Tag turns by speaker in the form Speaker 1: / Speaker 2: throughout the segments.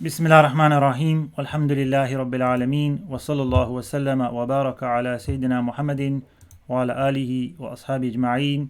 Speaker 1: بسم الله الرحمن الرحيم والحمد لله رب العالمين وصلى الله وسلم وبارك على سيدنا محمد وعلى آله وأصحابه أجمعين.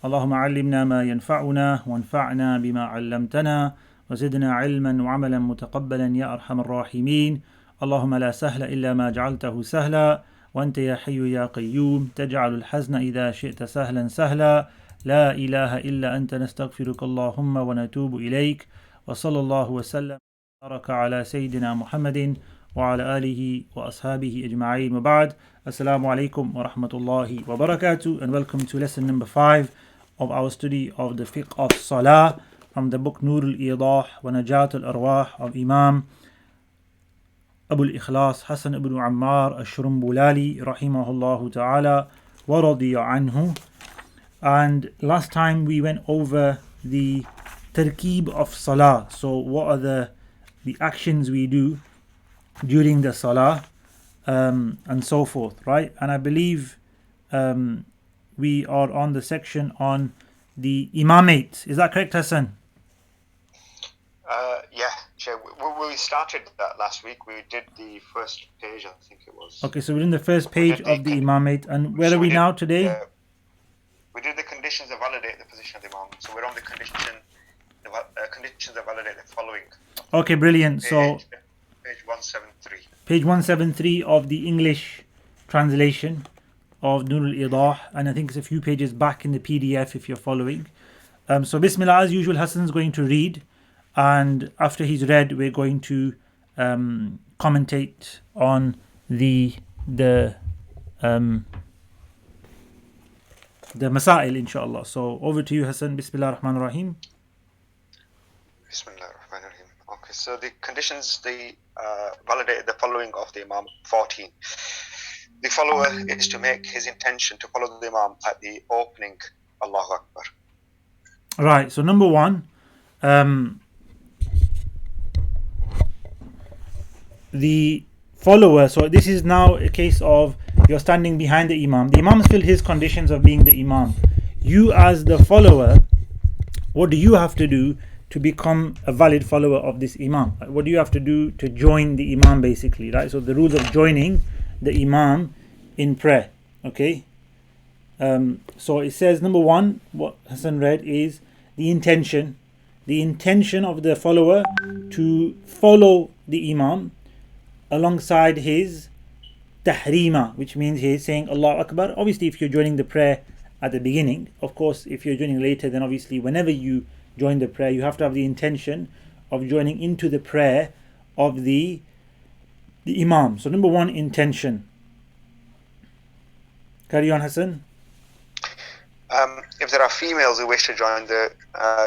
Speaker 1: اللهم علمنا ما ينفعنا وانفعنا بما علمتنا وزدنا علما وعملا متقبلا يا أرحم الراحمين. اللهم لا سهل إلا ما جعلته سهلا وأنت يا حي يا قيوم تجعل الحزن إذا شئت سهلا سهلا. لا إله إلا أنت نستغفرك اللهم ونتوب إليك. وصلى الله وسلم بارك على سيدنا محمد وعلى آله وأصحابه أجمعين وبعد. Assalamu alaikum wa rahmatullahi wa barakatuh, and welcome to lesson number 5 of our study of the Fiqh of Salah from the book al-Idaah wa Najat al-Arwah of Imam Abu al-Ikhlas Hassan ibn Ammar al-Shrumbulali rahimahullah ta'ala wa radiya anhu. And last time we went over the tarkeeb of Salah. So what are the actions we do during the Salah, and so forth, right? And I believe we are on the section on the Imamate. Is that correct, Hassan?
Speaker 2: Yeah, we started that last week. We did the first page, I think it was.
Speaker 1: Okay, so we're in the first page of the Imamate. And where are we now today?
Speaker 2: We did the conditions that validate the position of the Imam. So we're on the conditions that validate the following.
Speaker 1: Okay, brilliant. So
Speaker 2: page 173.
Speaker 1: Page 173 of the English translation of al-Idaah, and I think it's a few pages back in the PDF if you're following. So Bismillah, as usual, Hassan's going to read, and after he's read, we're going to commentate on the Masail, inshallah. So over to you, Hassan. Bismillah ar-Rahman ar-Rahim.
Speaker 2: Bismillah ar-Rahman ar-Rahim. Okay, so the conditions, they validated the following of the Imam 14. The follower is to make his intention to follow the Imam at the opening Allahu Akbar.
Speaker 1: Right, so number one, the follower, so this is now a case of you're standing behind the Imam. The Imam has filled his conditions of being the Imam. You as the follower, what do you have to do to become a valid follower of this Imam? What do you have to do to join the Imam, basically, right? So the rules of joining the Imam in prayer, okay? So it says, number one, what Hassan read is the intention of the follower to follow the Imam alongside his tahrima, which means he's saying Allahu Akbar. Obviously, if you're joining the prayer at the beginning, of course, if you're joining later, then obviously whenever you join the prayer, you have to have the intention of joining into the prayer of the Imam. So number one, intention. Carry on, Hassan.
Speaker 2: If there are females who wish to join the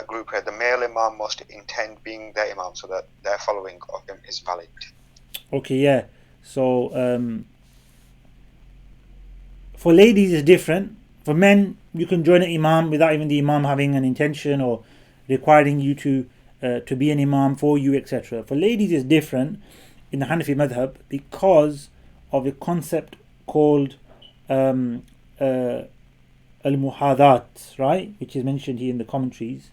Speaker 2: group prayer, the male Imam must intend being their Imam so that their following of him is valid.
Speaker 1: Okay, yeah. So for ladies it's different. For men, you can join an Imam without even the Imam having an intention or requiring you to be an Imam for you, etc. For ladies is different in the Hanafi madhab because of a concept called al-muhadat, right, which is mentioned here in the commentaries,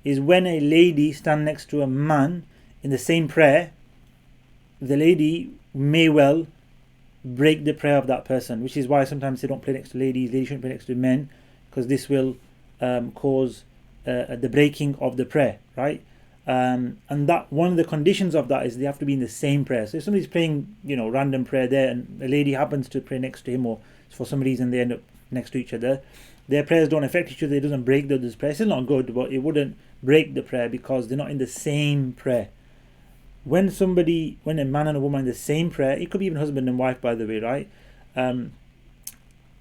Speaker 1: is when a lady stands next to a man in the same prayer, the lady may well break the prayer of that person, which is why sometimes they don't pray next to ladies shouldn't pray next to men, because this will cause the breaking of the prayer, right? And that one of the conditions of that is they have to be in the same prayer. So if somebody's praying, random prayer there, and a lady happens to pray next to him, or for some reason they end up next to each other, their prayers don't affect each other. It doesn't break the other's prayer. It's still not good, but it wouldn't break the prayer because they're not in the same prayer. When a man and a woman in the same prayer, it could be even husband and wife, by the way, right? And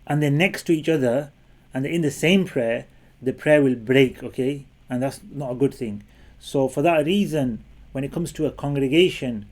Speaker 1: they're next to each other and they're in the same prayer, the prayer will break, okay? And that's not a good thing. So for that reason, when it comes to a congregation,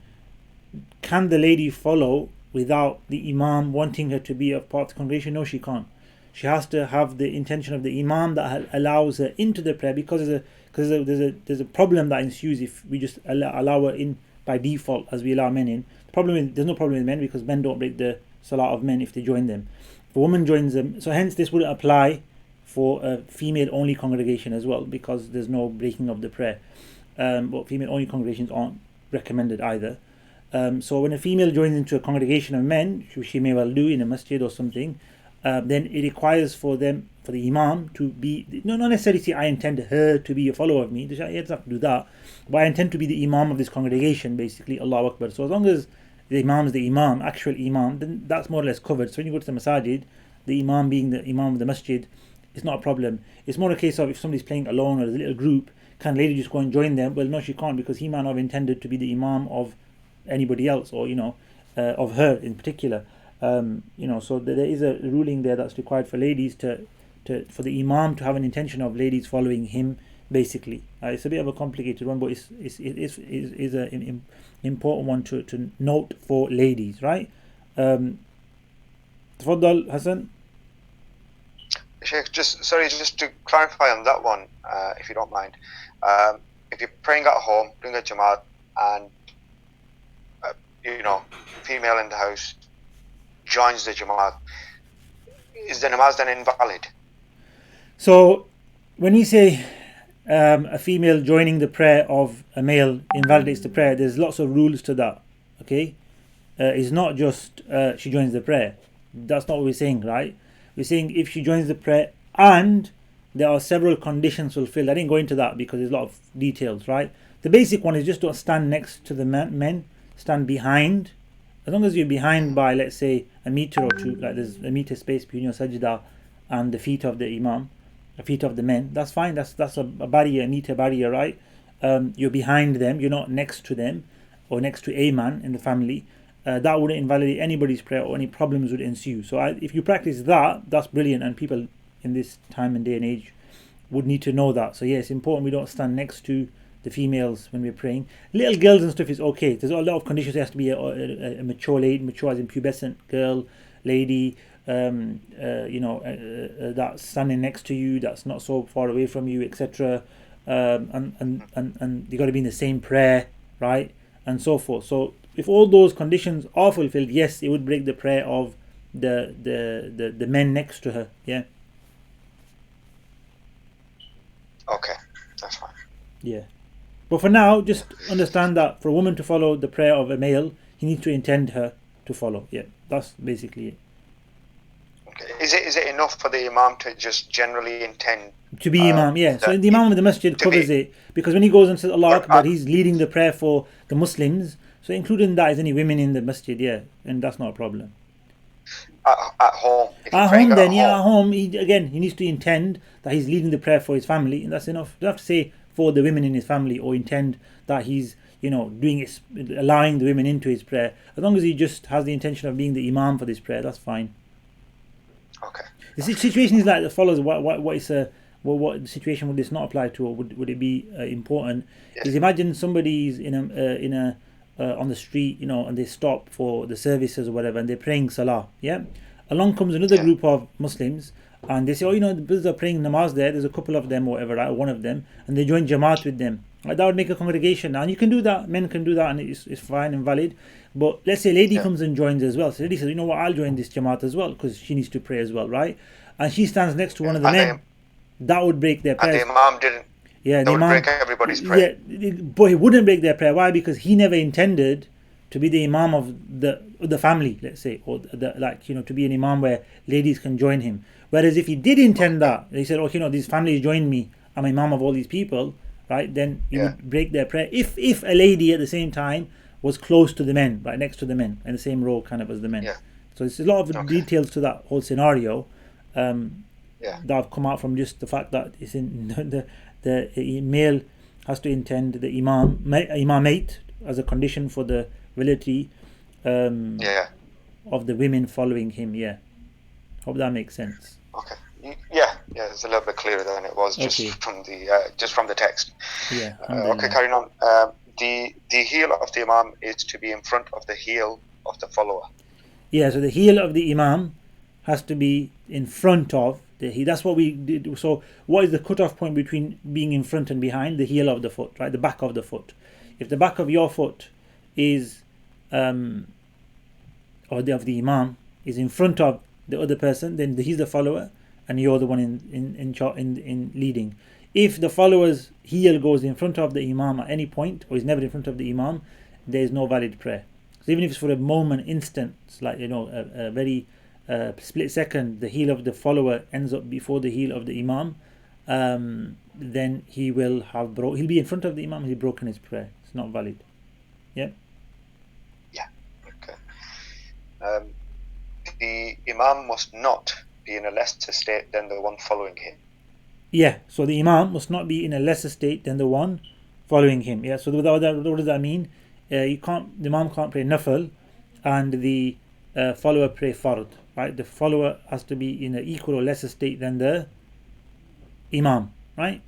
Speaker 1: can the lady follow without the Imam wanting her to be a part of the congregation? No, she can't. She has to have the intention of the Imam that allows her into the prayer, because there's a problem that ensues if we just allow her in by default as we allow men in. There's no problem with men because men don't break the salah of men if they join them. If a woman joins them, so hence this wouldn't apply for a female only congregation as well, because there's no breaking of the prayer. But female only congregations aren't recommended either. So when a female joins into a congregation of men, which she may well do in a masjid or something, then it requires for the imam to be, not necessarily say I intend her to be a follower of me, he doesn't have to do that, but I intend to be the imam of this congregation, basically, Allahu Akbar. So as long as the imam is the imam, actual imam, then that's more or less covered. So when you go to the masajid, the imam being the imam of the masjid, it's not a problem. It's more a case of if somebody's playing alone or there's a little group, can a lady just go and join them? Well, no, she can't, because he might not have intended to be the imam of anybody else, or of her in particular. So there is a ruling there that's required for ladies for the imam to have an intention of ladies following him, basically. It's a bit of a complicated one, but it is an important one to note for ladies, right? Tafadhal, Hassan.
Speaker 2: Sheikh, just to clarify on that one, if you don't mind. If you're praying at home, doing a Jamaat, and female in the house joins the Jamaat, is the namaz then invalid?
Speaker 1: So when we say a female joining the prayer of a male invalidates the prayer, there's lots of rules to that. Okay, it's not just she joins the prayer. That's not what we're saying, right? We're saying if she joins the prayer and there are several conditions fulfilled. I didn't go into that because there's a lot of details, right? The basic one is just don't stand next to the men, stand behind. As long as you're behind by, let's say, a meter or two, like there's a meter space between your sajda and the feet of the imam, the feet of the men, that's fine. That's a barrier, a meter barrier, right? You're behind them, you're not next to them or next to a man in the family. That wouldn't invalidate anybody's prayer, or any problems would ensue. So if you practice that, that's brilliant, and people in this time and day and age would need to know that. So yeah, it's important we don't stand next to the females when we're praying. Little girls and stuff is okay. There's a lot of conditions. There has to be a mature lady, mature as in pubescent girl, lady, that's standing next to you, that's not so far away from you, etc. And you got to be in the same prayer, right, and so forth. So if all those conditions are fulfilled, yes, it would break the prayer of the men next to her. Yeah.
Speaker 2: Okay, that's fine.
Speaker 1: Yeah. But for now, just understand that for a woman to follow the prayer of a male, he needs to intend her to follow. Yeah, that's basically it.
Speaker 2: Okay. Is it enough for the imam to just generally intend
Speaker 1: to be imam? Yeah. So the imam of the masjid covers it, because when he goes and says Allah Akbar, he's leading the prayer for the Muslims. So including that is any women in the masjid. Yeah, and that's not a problem.
Speaker 2: At home.
Speaker 1: At home, he needs to intend that he's leading the prayer for his family, and that's enough. You don't have to say for the women in his family, or intend that he's doing it, allowing the women into his prayer. As long as he just has the intention of being the imam for this prayer, that's fine.
Speaker 2: Okay.
Speaker 1: The situation is like the follows. What situation would this not apply to, or would it be important? Yes. Is imagine somebody's on the street, and they stop for the services or whatever, and they're praying salah. Yeah, along comes another group of Muslims, and they say, the brothers are praying namaz there. There's a couple of them, or whatever, right, or one of them, and they join Jamaat with them. Like, that would make a congregation. Now, and you can do that. Men can do that, and it's fine and valid. But let's say a lady comes and joins as well. So lady says, I'll join this Jamaat as well, because she needs to pray as well, right? And she stands next to one of the men. That would break their prayer.
Speaker 2: And the imam didn't.
Speaker 1: Yeah,
Speaker 2: that would break everybody's prayer.
Speaker 1: Yeah, but it wouldn't break their prayer. Why? Because he never intended to be the imam of the family, let's say, or to be an imam where ladies can join him. Whereas if he did intend that, he said, these families join me, I'm imam of all these people, right? Then he would break their prayer. If a lady at the same time was close to the men, right next to the men, in the same row kind of as the men. Yeah. So there's a lot of details to that whole scenario that have come out from just the fact that it's in the male has to intend the imamate as a condition for the validity of the women following him. Yeah, hope that makes sense.
Speaker 2: Okay. Yeah, it's a little bit clearer than it was from the text.
Speaker 1: Yeah.
Speaker 2: Okay, carrying on. The heel of the imam is to be in front of the heel of the follower.
Speaker 1: Yeah, so the heel of the imam has to be in front of the heel. That's what we did. So what is the cutoff point between being in front and behind? The heel of the foot, right? The back of the foot. If the back of your foot is of the imam is in front of the other person, then he's the follower and you're the one in leading. If the follower's heel goes in front of the Imam at any point, or is never in front of the Imam, there is no valid prayer. So even if it's for a moment, instant, like a very split second, the heel of the follower ends up before the heel of the Imam, then he will have he'll be in front of the Imam, he's broken his prayer. It's not valid. Yeah.
Speaker 2: Yeah. Okay. The Imam must not be in a lesser state than the one following him.
Speaker 1: Yeah. So the Imam must not be in a lesser state than the one following him. Yeah. So what does that mean? The Imam can't pray Nafil, and the follower pray Fard. Right. The follower has to be in an equal or lesser state than the Imam. Right.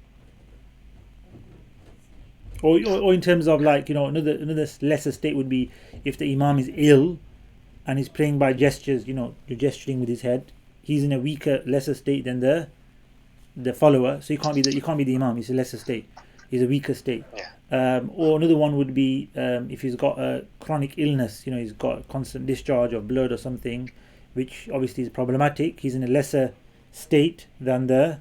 Speaker 1: Or in terms of like another lesser state would be if the Imam is ill and he's praying by gestures, you're gesturing with his head. He's in a weaker, lesser state than the follower, so you can't be the Imam. He's a lesser state. He's a weaker state.
Speaker 2: Yeah.
Speaker 1: Or another one would be if he's got a chronic illness. He's got constant discharge of blood or something, which obviously is problematic. He's in a lesser state than the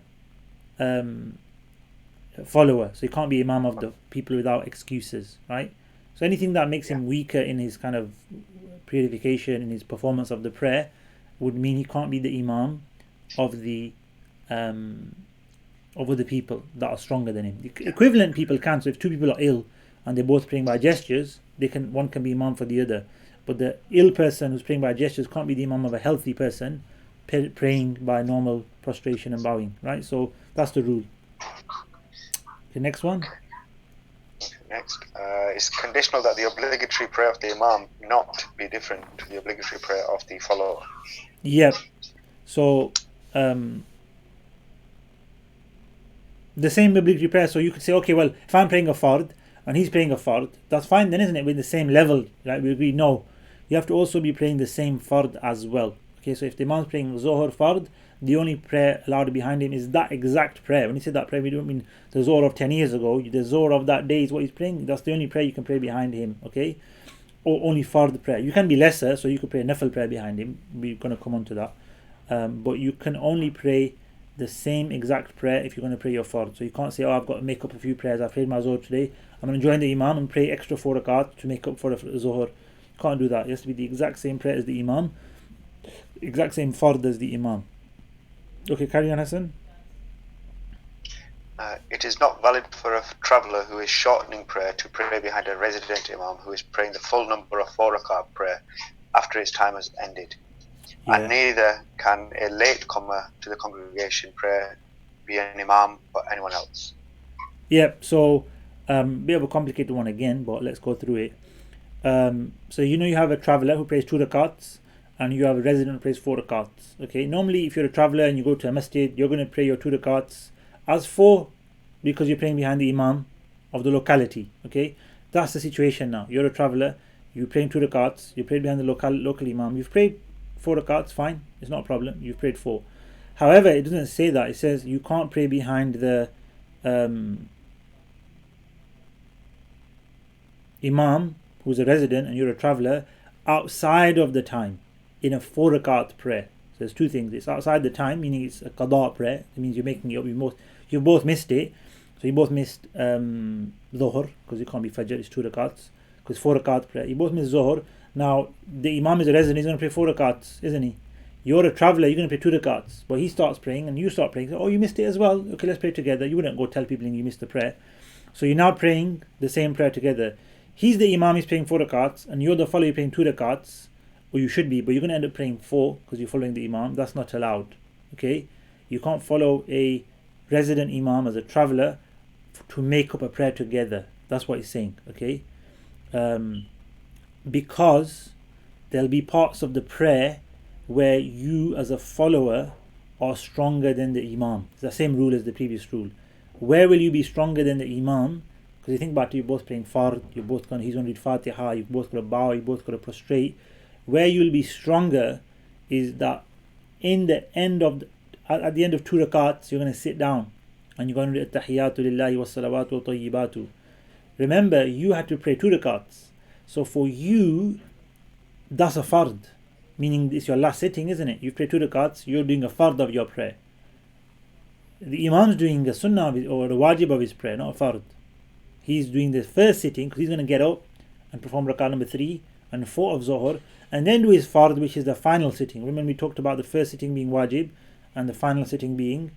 Speaker 1: follower, so he can't be Imam of the people without excuses, right? So anything that makes him weaker in his kind of purification, in his performance of the prayer, would mean he can't be the Imam of the of other people that are stronger than him. The equivalent people can. So if two people are ill and they're both praying by gestures, one can be Imam for the other. But the ill person who's praying by gestures can't be the Imam of a healthy person praying by normal prostration and bowing, right? So that's the rule. Okay, next one.
Speaker 2: Next, it's conditional that the obligatory prayer of the Imam not be different to the obligatory prayer of the follower.
Speaker 1: Yep. So the same obligatory prayer. So you could say, okay, well, if I'm praying a Fard and he's praying a Fard, that's fine then, isn't it? We're in the same level, right? We agree. No, you have to also be praying the same Fard as well. Okay, so if the Imam's praying Zohar Fard, the only prayer allowed behind him is that exact prayer. When you say that prayer, we don't mean the Zohar of 10 years ago. The Zohar of that day is what he's praying. That's the only prayer you can pray behind him, okay? Or only Fard prayer. You can be lesser, so you could pray a Nafil prayer behind him. We're going to come on to that. But you can only pray the same exact prayer if you're going to pray your Fard. So you can't say, I've got to make up a few prayers. I prayed my Zohar today. I'm going to join the Imam and pray extra 4 rakat to make up for the Zohar. You can't do that. It has to be the exact same prayer as the Imam. Exact same Fard as the Imam. Okay, carry on, Hassan.
Speaker 2: It is not valid for a traveller who is shortening prayer to pray behind a resident Imam who is praying the full number of 4 rakat prayer after his time has ended. Yeah. And neither can a late comer to the congregation prayer be an Imam or anyone else.
Speaker 1: Yep, so bit of a complicated one again, but let's go through it. So you have a traveller who prays 2 rakats, and you have a resident who prays 4 rakats. Okay, normally if you're a traveller and you go to a masjid, you're going to pray your 2 rakats as 4 because you're praying behind the Imam of the locality. Okay, that's the situation now. You're a traveller, you're praying 2 rakats, you prayed behind the local Imam, you've prayed 4 rakats, fine, it's not a problem, you've prayed 4. However, it doesn't say that. It says you can't pray behind the Imam who's a resident and you're a traveller outside of the time in a 4 rakat prayer. So there's 2 things. It's outside the time, meaning it's a qada prayer. It means you're making it up. You both missed it. So you both missed Dhuhr, because it can't be Fajr, it's 2 rakats, because 4 rakat prayer. You both missed Dhuhr. Now, the Imam is a resident, he's going to pray 4 rakats, isn't he? You're a traveller, you're going to pray 2 rakats. But he starts praying and you start praying. So, you missed it as well. Okay, let's pray together. You wouldn't go tell people you missed the prayer. So you're now praying the same prayer together. He's the Imam, he's praying 4 rakats, and you're the follower, you're praying 2 rakats. Or you should be, but you're going to end up praying 4 because you're following the Imam. That's not allowed. Okay? You can't follow a resident Imam as a traveller to make up a prayer together. That's what he's saying. Okay? Because there'll be parts of the prayer where you as a follower are stronger than the Imam. It's the same rule as the previous rule. Where will you be stronger than the Imam? Because you think about it, you're both praying Fard, he's going to read Fatiha, you've both got to bow, you've both got to prostrate. Where you'll be stronger is that at the end of 2 rakats, you're going to sit down and you're going to read At-Tahiyyatu lillahi was-salawatu wa-tayyibatu. Remember, you had to pray 2 rakats. So for you, that's a fard, meaning it's your last sitting, isn't it? You pray 2 rakats, you're doing a fard of your prayer. the Imam's doing the sunnah or the wajib of his prayer, not a fard. He's doing the first sitting because he's going to get up and perform rak'ah number 3 and 4 of Zuhr, and then do his fard, which is the final sitting. Remember we talked about the first sitting being wajib and the final sitting being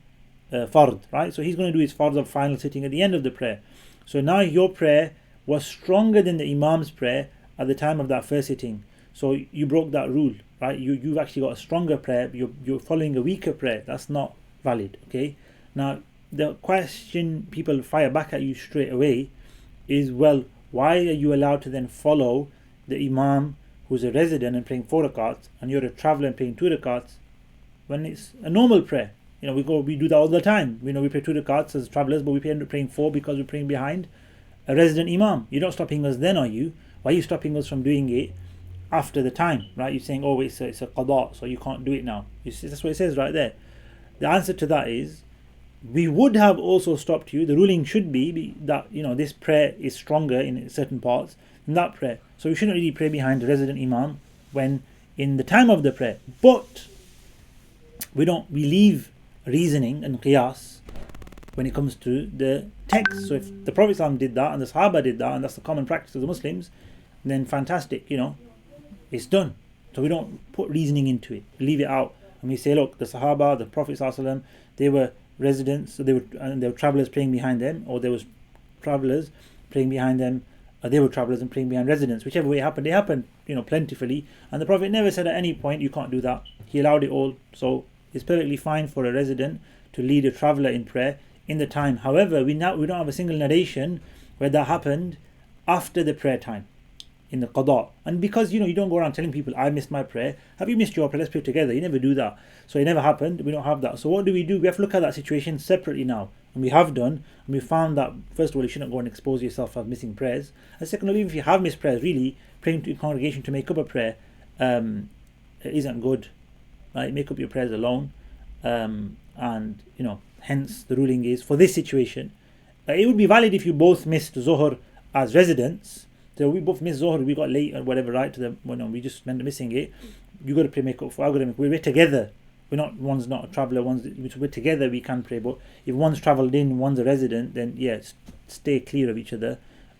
Speaker 1: fard, right? So he's going to do his fard of final sitting at the end of the prayer. So now your prayer was stronger than the Imam's prayer at the time of that first sitting. So you broke that rule, right? You've actually got a stronger prayer. You're following a weaker prayer. That's not valid, okay? Now, the question people fire back at you straight away is, well, why are you allowed to then follow the Imam who's a resident and praying 4 rakats, and you're a traveller and praying 2 rakats, when it's a normal prayer? You know, we do that all the time. We know we pray 2 rakats as travellers, but we end up praying 4 because we're praying behind a resident Imam. You're not stopping us then, are you? Why are you stopping us from doing it after the time, right? You're saying, oh, it's a qada, so you can't do it now. That's what it says right there. The answer to that is, we would have also stopped you. The ruling should be that, you know, this prayer is stronger in certain parts than that prayer. So we shouldn't really pray behind the resident Imam when in the time of the prayer. But we leave reasoning and qiyas when it comes to the text. So if the Prophet ﷺ did that and the Sahaba did that, and that's the common practice of the Muslims, then fantastic, you know, it's done. So we don't put reasoning into it, leave it out, and we say, look, the Sahaba, the Prophet ﷺ, they were residents, so they were travellers praying behind them, or there was travellers praying behind them, or they were travellers and praying behind residents. Whichever way it happened, you know, plentifully, and the Prophet never said at any point you can't do that. He allowed it all. So it's perfectly fine for a resident to lead a traveller in prayer in the time. However, we don't have a single narration where that happened after the prayer time in the qada. And because, you know, you don't go around telling people, I missed my prayer. Have you missed your prayer? Let's pray together. You never do that. So it never happened. We don't have that. So what do? We have to look at that situation separately now. And we have done. And we found that, first of all, you shouldn't go and expose yourself as missing prayers. And secondly, even if you have missed prayers, really, praying to a congregation to make up a prayer isn't good. Right? Make up your prayers alone. And, you know, hence the ruling is, for this situation, it would be valid if you both missed Zuhr as residents. So we both missed Zuhr, we got late or whatever, right? We just meant missing it. You got to pray make up for. We're together. One's not a traveller. We're together. We can pray. But if one's travelled in, one's a resident, then yes, stay clear of each other,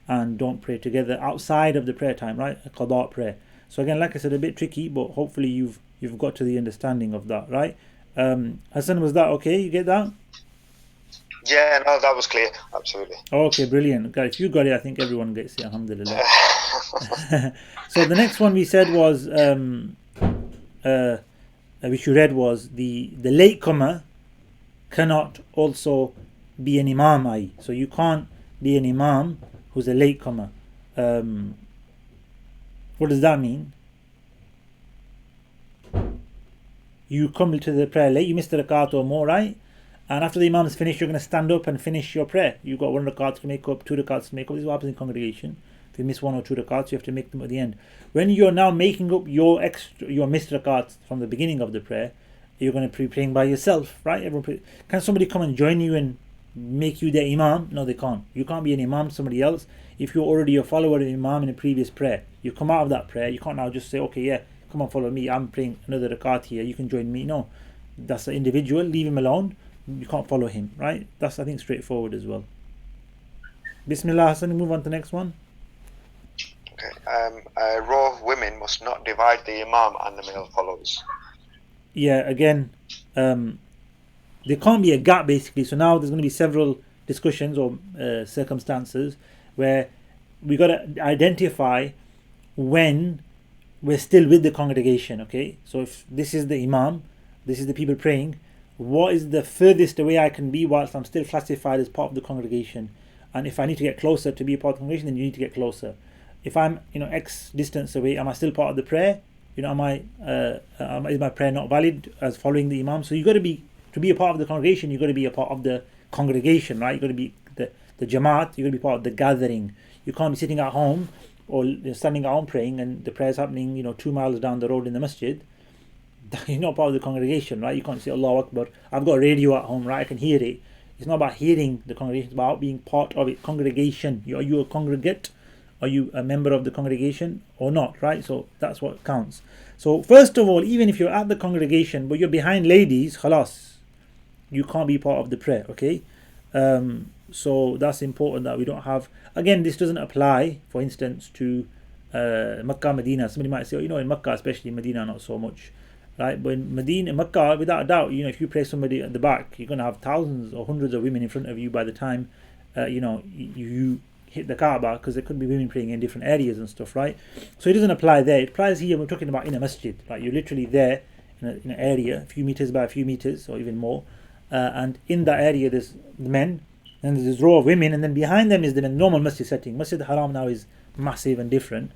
Speaker 1: and don't pray together outside of the prayer time, right? A qada prayer. So again, like I said, a bit tricky, but hopefully you've got to the understanding of that, right? Hassan, was that okay? You get that?
Speaker 2: Yeah, no, that was clear. Absolutely.
Speaker 1: Okay, brilliant. Guys, if you got it, I think everyone gets it. Alhamdulillah. So the next one we said was, which you read was the latecomer cannot also be an imam. So you can't be an imam who's a latecomer. What does that mean? You come to the prayer late, you missed a rakat or more, right? And after the Imam is finished, you're going to stand up and finish your prayer. You've got 1 rakat to make up, 2 rakats to make up. This is what happens in congregation. If you miss 1 or 2 rakats, you have to make them at the end. When you're now making up your missed rakats from the beginning of the prayer, you're going to be praying by yourself, right? Can somebody come and join you and make you their Imam? No, they can't. You can't be an Imam to somebody else if you're already a follower of Imam in a previous prayer. You come out of that prayer, you can't now just say, okay, yeah, come on, follow me. I'm praying another rakat here. You can join me. No, that's an individual. Leave him alone. You can't follow him, right? That's, I think, straightforward as well. Bismillah, Hassan, move on to the next one.
Speaker 2: Okay. A row of women must not divide the Imam and the male followers.
Speaker 1: Yeah, again, there can't be a gap, basically. So now there's going to be several discussions or circumstances where we got to identify when we're still with the congregation, okay? So if this is the Imam, this is the people praying, what is the furthest away I can be whilst I'm still classified as part of the congregation? And if I need to get closer to be a part of the congregation, then you need to get closer. If I'm, X distance away, am I still part of the prayer? Is my prayer not valid as following the Imam? So you got to be a part of the congregation. You got to be a part of the congregation, right? You got to be the Jamaat. You got to be part of the gathering. You can't be sitting at home or standing at home praying and the prayer's happening, 2 miles down the road in the masjid. You're not part of the congregation, right? You can't say Allahu Akbar. I've got a radio at home, right? I can hear it. It's not about hearing the congregation. It's about being part of it. Congregation. Are you a congregate? Are you a member of the congregation or not, right? So that's what counts. So first of all, even if you're at the congregation but you're behind ladies, khalas, you can't be part of the prayer, okay? So that's important that we don't have. Again, this doesn't apply, for instance, to Makkah, Medina. Somebody might say, in Makkah, especially Medina, not so much, right? But in Medina, Makkah, without a doubt, if you place somebody at the back, you're going to have thousands or hundreds of women in front of you by the time, you hit the Kaaba, because there could be women praying in different areas and stuff, right? So it doesn't apply there. It applies here. We're talking about in a masjid, right? You're literally there in an area, a few meters by a few meters, or even more. And in that area, there's the men, and there's this row of women, and then behind them is the normal masjid setting. Masjid Haram now is massive and different.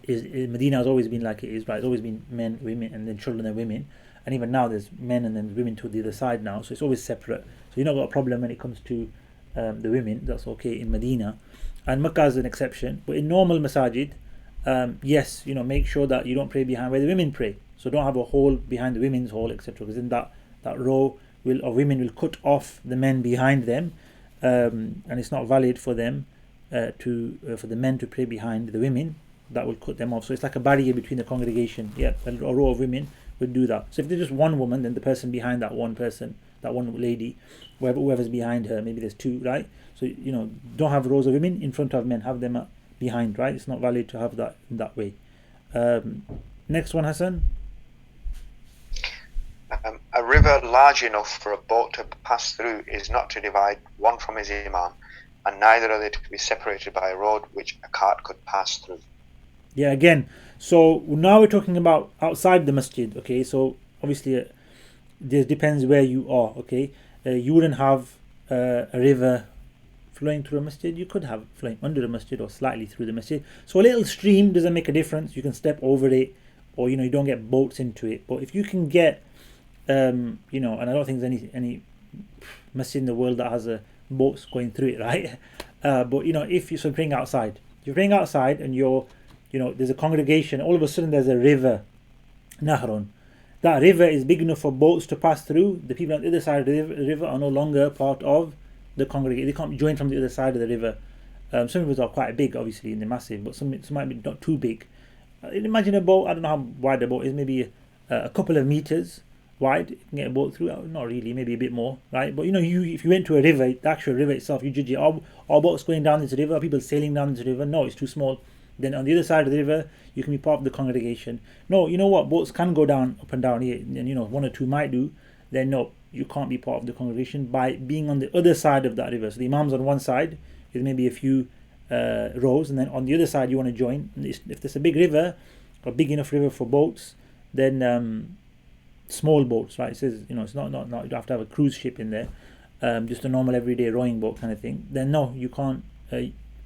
Speaker 1: Medina has always been like it is, right? It's always been men, women, and then children and women. And even now, there's men and then women to the other side now. So it's always separate. So you've not got a problem when it comes to the women. That's okay in Medina. And Makkah is an exception. But in normal masajid, yes, make sure that you don't pray behind where the women pray. So don't have a hole behind the women's hole, etc. Because in that row of women will cut off the men behind them, and it's not valid for them for the men to pray behind the women. That will cut them off. So it's like a barrier between the congregation. Yeah, a row of women would do that. So if there's just one woman, then the person behind that one person, that one lady, whoever's behind her, maybe there's two, right? So don't have rows of women in front of men. Have them behind, right? It's not valid to have that in that way. Next one, Hassan.
Speaker 2: A river large enough for a boat to pass through is not to divide one from his imam, and neither are they to be separated by a road which a cart could pass through.
Speaker 1: Yeah, again, so now we're talking about outside the masjid, okay? So obviously, this depends where you are, okay? You wouldn't have a river flowing through a masjid. You could have flowing under the masjid or slightly through the masjid. So a little stream doesn't make a difference. You can step over it, or you don't get boats into it. But if you can get and I don't think there's any masjid in the world that has boats going through it, right? But if you're praying outside, and there's a congregation, all of a sudden there's a river, Nahrun. That river is big enough for boats to pass through. The people on the other side of the river are no longer part of the congregation. They can't join from the other side of the river. Some rivers are quite big, obviously, and they're massive, but some might be not too big. Imagine a boat. I don't know how wide the boat is. Maybe a couple of meters wide. You can get a boat through. Not really, maybe a bit more, right? But if you went to a river, the actual river itself, you judge it. Are boats going down this river? Are people sailing down this river? No, it's too small. Then on the other side of the river, you can be part of the congregation. No, you know what? Boats can go down, up and down here, and one or two might do. Then no, you can't be part of the congregation by being on the other side of that river. So the imam's on one side, with maybe a few rows, and then on the other side you want to join. If there's a big river, or big enough river for boats, then small boats, right? It says it's not you don't have to have a cruise ship in there, just a normal everyday rowing boat kind of thing. Then no, you can't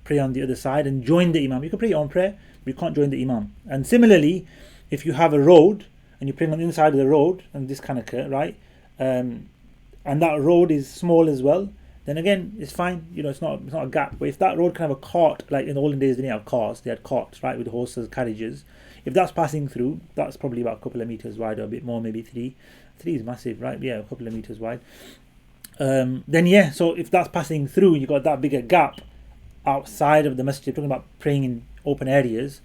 Speaker 1: pray on the other side and join the imam. You can pray your own prayer, but you can't join the imam. And similarly, if you have a road and you're praying on the inside of the road, and this can occur, right? And that road is small as well, then again it's fine. It's not a gap. But if that road can have a cart, like in the olden days they didn't have cars, they had carts, right, with horses, carriages. If that's passing through, that's probably about a couple of meters wide, or a bit more, maybe three is massive, right? Yeah, a couple of meters wide. Then yeah, so if that's passing through, you got that bigger gap outside of the masjid, talking about praying in open areas,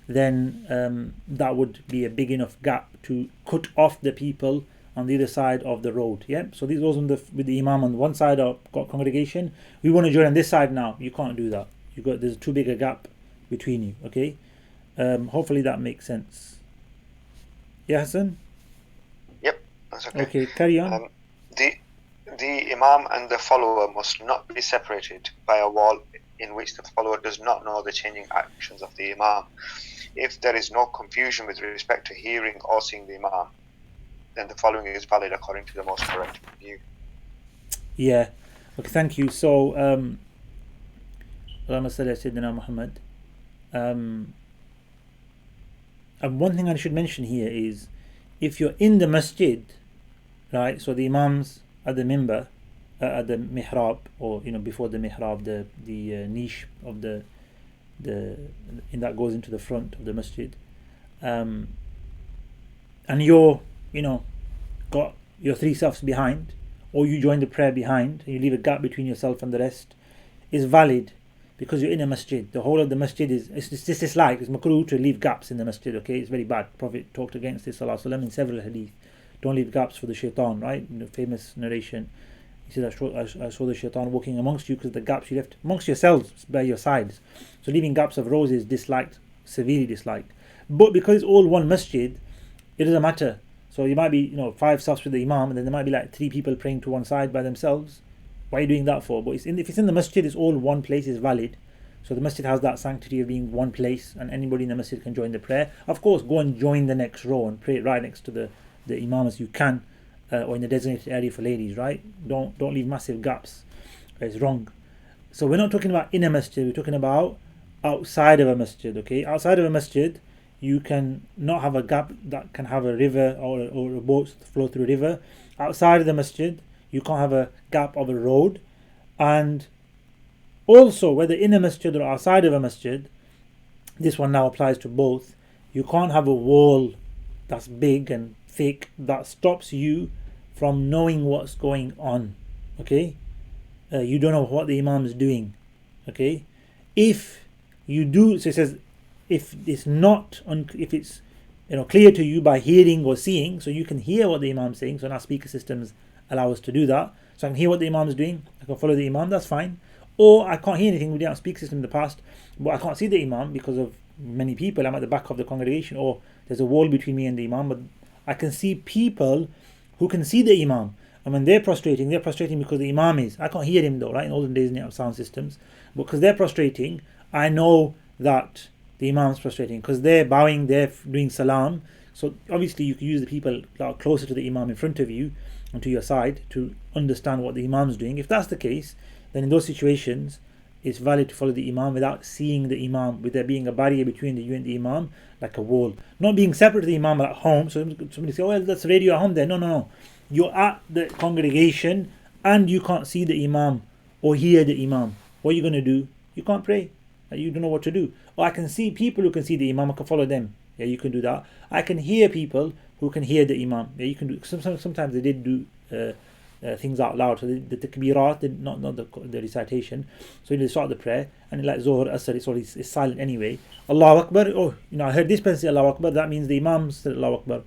Speaker 1: then that would be a big enough gap to cut off the people on the other side of the road. Yeah, so these goes with the imam on one side of congregation. We want to join on this side now. You can't do that. There's too big a gap between you. Okay, hopefully that makes sense. Yeah, Hassan.
Speaker 2: Yep, that's okay.
Speaker 1: Okay, carry on.
Speaker 2: The imam and the follower must not be separated by a wall in which the follower does not know the changing actions of the imam. If there is no confusion with respect to hearing or seeing the imam, then the following is valid according to the most correct view.
Speaker 1: Yeah. Okay, thank you. So, Allahumma salli ala Sayyidina Muhammad. And one thing I should mention here is, if you're in the masjid, right, so the imams at the minbar, at the mihrab, or before the mihrab, the niche of the that goes into the front of the masjid, and you're got your three safs behind, or you join the prayer behind and you leave a gap between yourself and the rest, is valid, because you're in a masjid. The whole of the masjid it's makruh to leave gaps in the masjid. Okay, it's very bad. Prophet talked against this, sallallahu alaihi wasallam, in several hadith, don't leave gaps for the shaitan, right? Famous narration. He said, I saw the shaitan walking amongst you because the gaps you left amongst yourselves by your sides. So leaving gaps of rows is disliked, severely disliked. But because it's all one masjid, it doesn't matter. So you might be, 5 safs with the imam, and then there might be like 3 people praying to one side by themselves. Why are you doing that for? But if it's in the masjid, it's all one place, is valid. So the masjid has that sanctity of being one place, and anybody in the masjid can join the prayer. Of course, go and join the next row and pray right next to the imam as you can, or in the designated area for ladies, right? Don't leave massive gaps. It's wrong. So we're not talking about in a masjid, we're talking about outside of a masjid, okay? Outside of a masjid, you can not have a gap that can have a river or a boat flow through a river. Outside of the masjid, you can't have a gap of a road. And also, whether in a masjid or outside of a masjid, this one now applies to both, you can't have a wall that's big and thick that stops you from knowing what's going on, okay? You don't know what the imam is doing, okay? If you do, so it says, if it's clear to you by hearing or seeing, so you can hear what the imam is saying. So now speaker systems allow us to do that. So I can hear what the imam is doing, I can follow the imam, that's fine. Or I can't hear anything, we didn't have speaker system in the past, but I can't see the imam because of many people, I'm at the back of the congregation, or there's a wall between me and the imam, but I can see people who can see the imam. And when they're prostrating because the imam is. I can't hear him though, right? In olden days, they didn't have sound systems. But because they're prostrating, I know that the imam's prostrating. Because they're bowing, they're doing salam. So obviously you can use the people that are closer to the imam in front of you and to your side to understand what the imam's doing. If that's the case, then in those situations, it's valid to follow the imam without seeing the imam, with there being a barrier between you and the imam, like a wall. Not being separate to the imam at home. So somebody say, oh, well, that's radio at home there. No. You're at the congregation and you can't see the imam or hear the imam. What are you going to do? You can't pray. You don't know what to do. Or I can see people who can see the imam, I can follow them. Yeah, you can do that. I can hear people who can hear the imam. Yeah, you can do. Sometimes they did do things out loud. So the takbirat, not the recitation. So they start the prayer, and like Zohar, Asr, it's silent anyway. Allahu Akbar. Oh, I heard this person say Allahu Akbar. That means the imam said Allahu Akbar.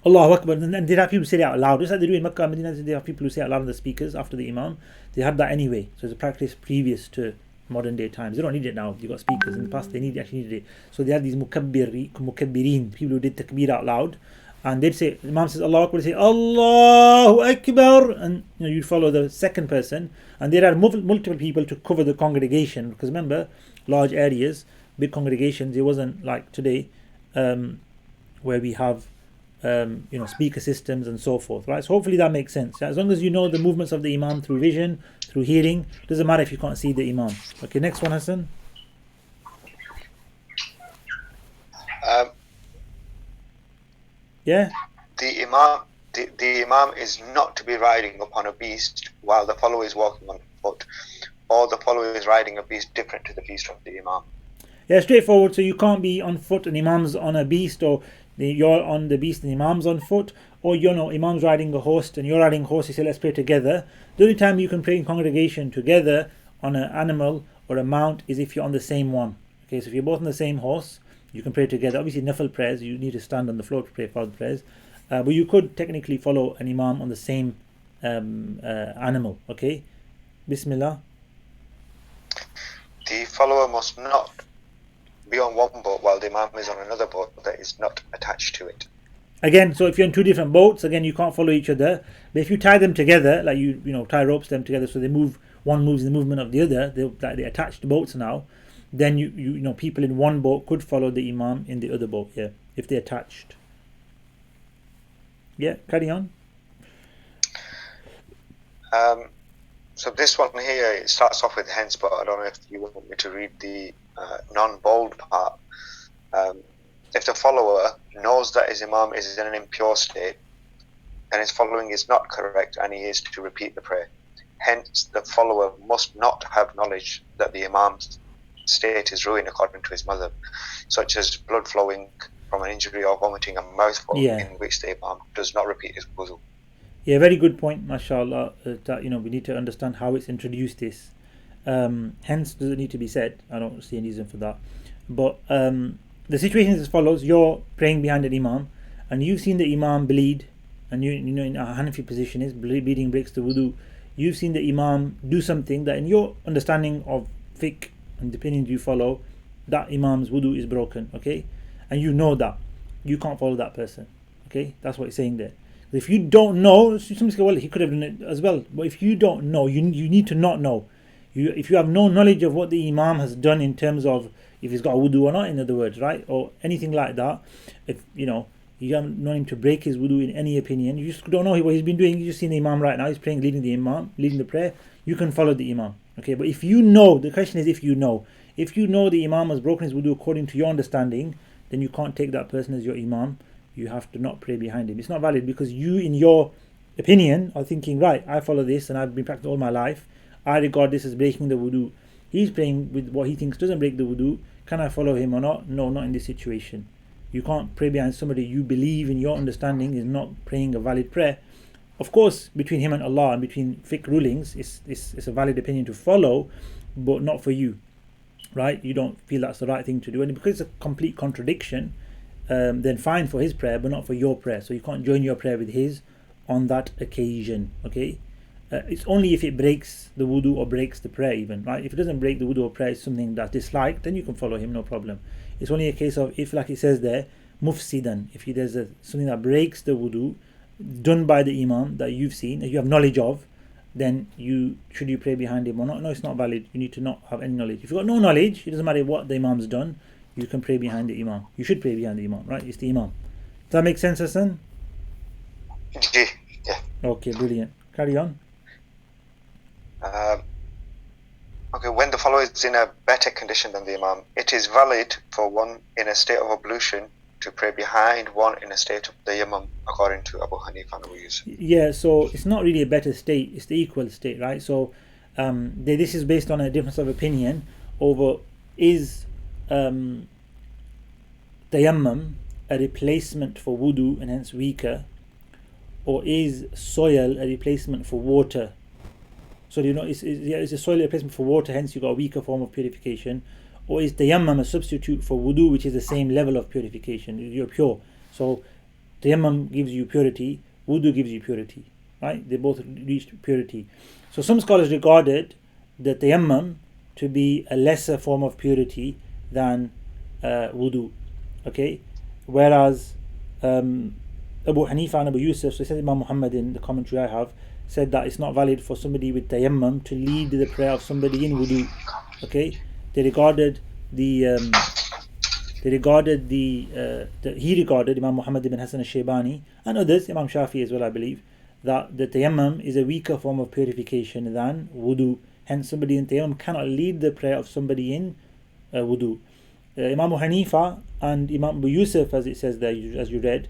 Speaker 1: Allahu Akbar. And they have people say it out loud. Just like they do in Makkah and Medina, they have people who say it out loud on the speakers after the imam. They had that anyway. So it's a practice previous to modern day times. They don't need it now. You've got speakers. In the past, they actually needed it. So they had these mukabbirin, people who did takbir out loud. And they'd say, the imam says Allahu Akbar, they'd say Allahu Akbar, and you'd follow the second person. And there are multiple people to cover the congregation, because remember, large areas, big congregations, it wasn't like today, where we have speaker systems and so forth, right? So hopefully that makes sense. As long as you know the movements of the imam through vision, through hearing, doesn't matter if you can't see the imam. Okay, next one, Hassan. Yeah.
Speaker 2: The imam is not to be riding upon a beast while the follower is walking on foot, or the follower is riding a beast different to the beast of the imam.
Speaker 1: Yeah, straightforward. So you can't be on foot and imam's on a beast, or you're on the beast and imam's on foot, or imam's riding a horse and you're riding a horse. You say let's pray together. The only time you can pray in congregation together on an animal or a mount is if you're on the same one. Okay, so if you're both on the same horse, you can pray together. Obviously, nafil prayers, you need to stand on the floor to pray for the prayers. But you could technically follow an imam on the same animal. Okay? Bismillah.
Speaker 2: The follower must not be on one boat while the imam is on another boat that is not attached to it.
Speaker 1: Again, so if you're on two different boats, again, you can't follow each other. But if you tie them together, like you tie ropes them together so they move, one moves in the movement of the other, they're attached boats now, then you people in one boat could follow the imam in the other boat, yeah, if they're attached. Yeah, carry on.
Speaker 2: So this one here, it starts off with hence, but I don't know if you want me to read the non-bold part. If the follower knows that his imam is in an impure state and his following is not correct and he is to repeat the prayer, hence the follower must not have knowledge that the imam's state is ruined according to his madhab, such as blood flowing from an injury or vomiting a mouthful, in which the imam does not repeat his wudu.
Speaker 1: Yeah, very good point, mashallah. That we need to understand how it's introduced this. Hence, does it need to be said? I don't see any reason for that. But the situation is as follows: you're praying behind an imam, and you've seen the Imam bleed, and you know in our Hanafi position is bleeding breaks the wudu. You've seen the Imam do something that in your understanding of fiqh and the opinions you follow, that Imam's wudu is broken, okay? And you know that. You can't follow that person, okay? That's what he's saying there. If you don't know, somebody say, well, he could have done it as well. But if you don't know, you need to not know. If you have no knowledge of what the Imam has done in terms of if he's got a wudu or not, in other words, right? Or anything like that, if you haven't known him to break his wudu in any opinion, you just don't know what he's been doing. You just seen the Imam right now, he's praying, leading the prayer, you can follow the Imam. Okay, but if you know, the question is if you know the Imam has broken his wudu according to your understanding, then you can't take that person as your Imam. You have to not pray behind him. It's not valid because you, in your opinion, are thinking, right, I follow this and I've been practicing all my life. I regard this as breaking the wudu. He's praying with what he thinks doesn't break the wudu. Can I follow him or not? No, not in this situation. You can't pray behind somebody you believe in your understanding is not praying a valid prayer. Of course, between him and Allah and between fiqh rulings, it's a valid opinion to follow, but not for you, right? You don't feel that's the right thing to do. And because it's a complete contradiction, then fine for his prayer, but not for your prayer. So you can't join your prayer with his on that occasion, okay? It's only if it breaks the wudu or breaks the prayer even, right? If it doesn't break the wudu or prayer, it's something that's disliked, then you can follow him, no problem. It's only a case of if, like it says there, mufsidan, if there's something that breaks the wudu done by the Imam that you've seen, that you have knowledge of, then should you pray behind him or not? No, it's not valid. You need to not have any knowledge. If you've got no knowledge, it doesn't matter what the Imam's done, you can pray behind the Imam. You should pray behind the Imam, right? It's the Imam. Does that make sense, Hassan?
Speaker 2: Yeah.
Speaker 1: Okay, brilliant. Carry on.
Speaker 2: Okay, when the follower is in a better condition than the Imam, it is valid for one in a state of ablution to pray behind one in a state of the Imam, according to Abu Hanifa and Abu Yusuf.
Speaker 1: Yeah, so it's not really a better state, it's the equal state, right? So this is based on a difference of opinion over is tayammum a replacement for wudu and hence weaker, or is soil a replacement for water? So it's a soil replacement for water, hence you've got a weaker form of purification. Or is tayammum a substitute for wudu, which is the same level of purification? You're pure. So tayammum gives you purity, wudu gives you purity, right? They both reach purity. So some scholars regarded the tayammum to be a lesser form of purity than wudu, okay? Whereas Abu Hanifa and Abu Yusuf, so said Imam Muhammad in the commentary I have, said that it's not valid for somebody with tayammum to lead the prayer of somebody in wudu, okay? He regarded Imam Muhammad ibn Hassan al-Shaybani and others, Imam Shafi as well, I believe, that the tayammum is a weaker form of purification than wudu. Hence, somebody in tayammum cannot lead the prayer of somebody in wudu. Imam Hanifa and Imam Abu Yusuf, as it says there, as you read,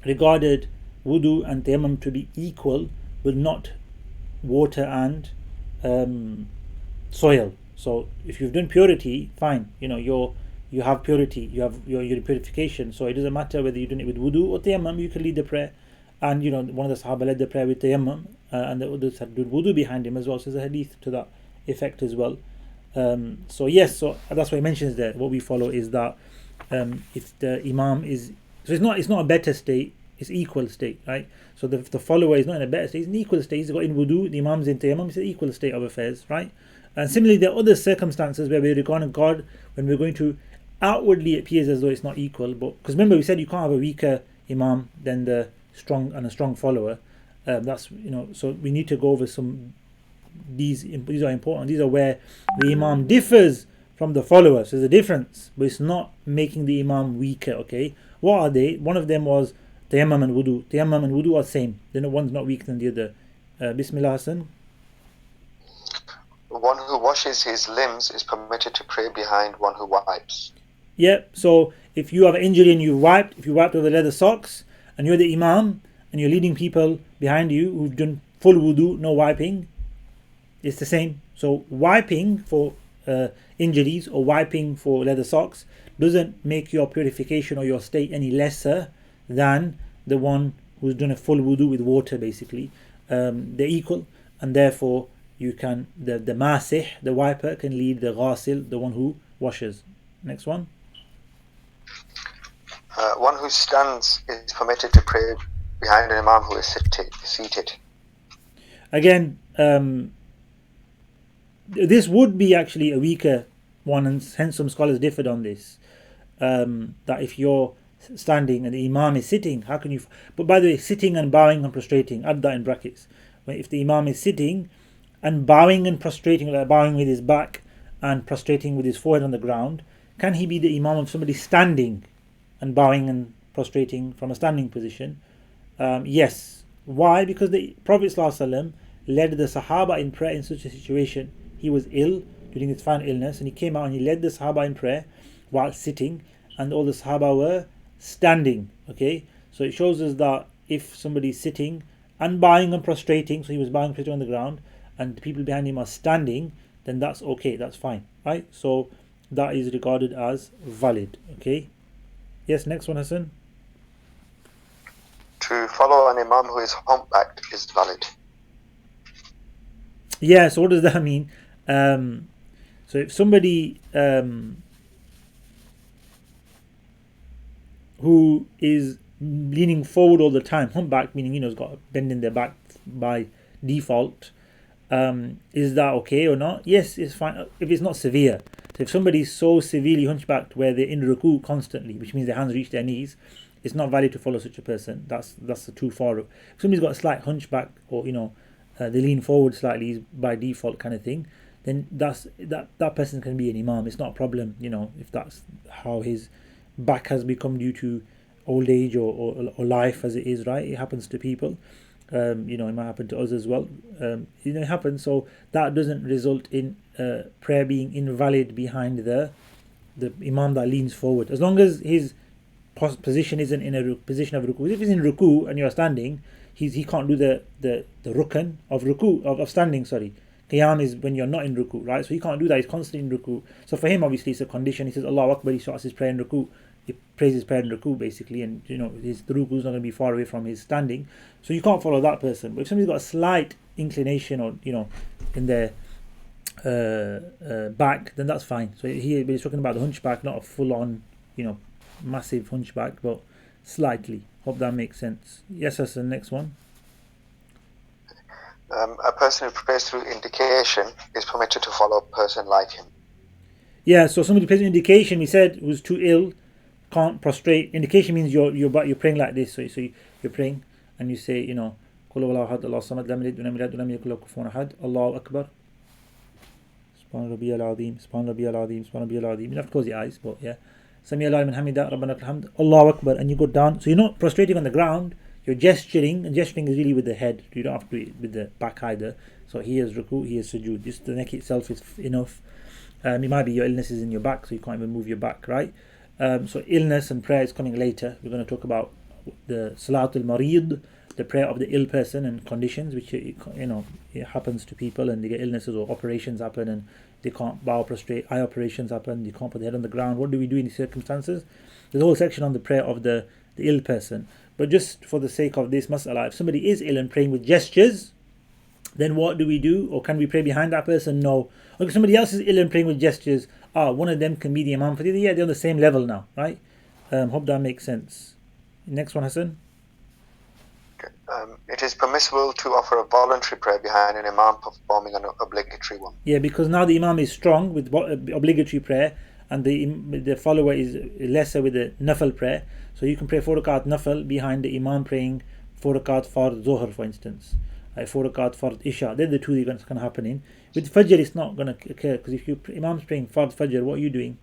Speaker 1: regarded wudu and tayammum to be equal, but not water and soil. So if you've done purity, fine, you have purity, you have your purification, so it doesn't matter whether you're doing it with wudu or tayammum, you can lead the prayer. And one of the Sahaba led the prayer with tayammum, and the others had done wudu behind him as well, so there's a hadith to that effect as well. So that's what he mentions there. What we follow is that if the Imam is, so it's not a better state, it's equal state, right? So the follower is not in a better state, it's an equal state. He's got in wudu, the Imam's in tayammum, it's an equal state of affairs, right? And similarly, there are other circumstances where we regard God when we're going to outwardly it appears as though it's not equal, but because remember we said you can't have a weaker Imam than the strong and a strong follower. That's so we need to go over some. These are important. These are where the Imam differs from the follower. So there's a difference, but it's not making the Imam weaker. Okay, what are they? One of them was tayammum and wudu. Tayammum and wudu are the same. One's not weaker than the other. Bismillah, Hassan.
Speaker 2: One who washes his limbs is permitted to pray behind one who wipes.
Speaker 1: Yeah, so if you have an injury and if you wiped with the leather socks, and you're the Imam, and you're leading people behind you who've done full wudu, no wiping, it's the same. So wiping for injuries or wiping for leather socks doesn't make your purification or your state any lesser than the one who's done a full wudu with water, basically. They're equal, and therefore you can, the masih, the wiper, can lead the ghasil, the one who washes. Next one.
Speaker 2: One who stands is permitted to pray behind an Imam who is seated.
Speaker 1: Again, this would be actually a weaker one, and hence some scholars differed on this. That if you're standing and the Imam is sitting, how can you? But by the way, sitting and bowing and prostrating, add that in brackets. If the Imam is sitting and bowing and prostrating, like bowing with his back and prostrating with his forehead on the ground, can he be the Imam of somebody standing and bowing and prostrating from a standing position? Yes. Why? Because the Prophet ﷺ led the Sahaba in prayer in such a situation. He was ill during his final illness, and he came out and he led the Sahaba in prayer while sitting, and all the Sahaba were standing. Okay, so it shows us that if somebody is sitting and bowing and prostrating, so he was bowing and prostrating on the ground, and the people behind him are standing, then that's okay, that's fine, right? So that is regarded as valid. Okay. Yes, next one, Hassan.
Speaker 2: To follow an Imam who is humpbacked is valid.
Speaker 1: Yeah, so what does that mean? So if somebody who is leaning forward all the time, humpback, meaning has got a bend in their back by default, is that okay or not? Yes, it's fine if it's not severe. So if somebody is so severely hunchbacked where they're in ruku constantly, which means their hands reach their knees, it's not valid to follow such a person. That's too far. If somebody's got a slight hunchback, or they lean forward slightly by default kind of thing, then that person can be an Imam. It's not a problem, if that's how his back has become due to old age or life as it is, right? It happens to people. It might happen to us as well. It happens. So that doesn't result in prayer being invalid behind the Imam that leans forward, as long as his position isn't in a position of ruku. If he's in ruku and you're standing, he can't do the rukn of ruku of standing. Sorry, qiyam is when you're not in ruku, right? So he can't do that. He's constantly in ruku. So for him, obviously, it's a condition. He says Allahu Akbar. He starts his prayer in ruku. He prays his prayer in ruku basically, and the ruku is not going to be far away from his standing. So you can't follow that person. But if somebody's got a slight inclination or in their back, then that's fine. So he's talking about the hunchback, not a full-on massive hunchback, but slightly. Hope that makes sense. Yes, that's the next one.
Speaker 2: A person who prays through indication is permitted to follow a person like him.
Speaker 1: Yeah, so somebody prays through indication, we said, who's too ill, can't prostrate. Indication means you're praying like this. So you're praying and you say, Qul huwallahu ahad, Allahu samad, lam yalid wa lam yulad wa lam yakul lahu kufuwan ahad, Allahu Akbar. Subhan Rabbiyal Azim, Subhan Rabbiyal Azim, Subhan Rabbiyal Azim. You have to close your eyes, but yeah. Sami Allahu liman hamida, Rabbana lakal hamd, Allahu Akbar, and you go down. So you're not prostrating on the ground, you're gesturing, and gesturing is really with the head. You don't have to do it with the back either. So he is ruku, he is sujood. Just the neck itself is enough. It might be your illness is in your back, so you can't even move your back, right? So illness and prayer is coming later. We're going to talk about the Salatul Marid, the prayer of the ill person and conditions, which it happens to people, and they get illnesses or operations happen and they can't bow, prostrate, eye operations happen, you can't put the head on the ground. What do we do in these circumstances? There's a whole section on the prayer of the ill person. But just for the sake of this mas'ala, if somebody is ill and praying with gestures, then what do we do? Or can we pray behind that person? No. Or if somebody else is ill and praying with gestures, one of them can be the Imam for the other. Yeah, they're on the same level now, right? Hope that makes sense. Next one, Hassan.
Speaker 2: It is permissible to offer a voluntary prayer behind an Imam performing an obligatory one.
Speaker 1: Yeah, because now the Imam is strong with obligatory prayer, and the follower is lesser with the nafal prayer. So you can pray 4 rakat nafal behind the Imam praying 4 rakat fard Zohar, for instance. 4 rakat fard Isha. They're the two that's going to happen in. With Fajr, it's not going to occur, because if Imam's praying fard Fajr, what are you doing?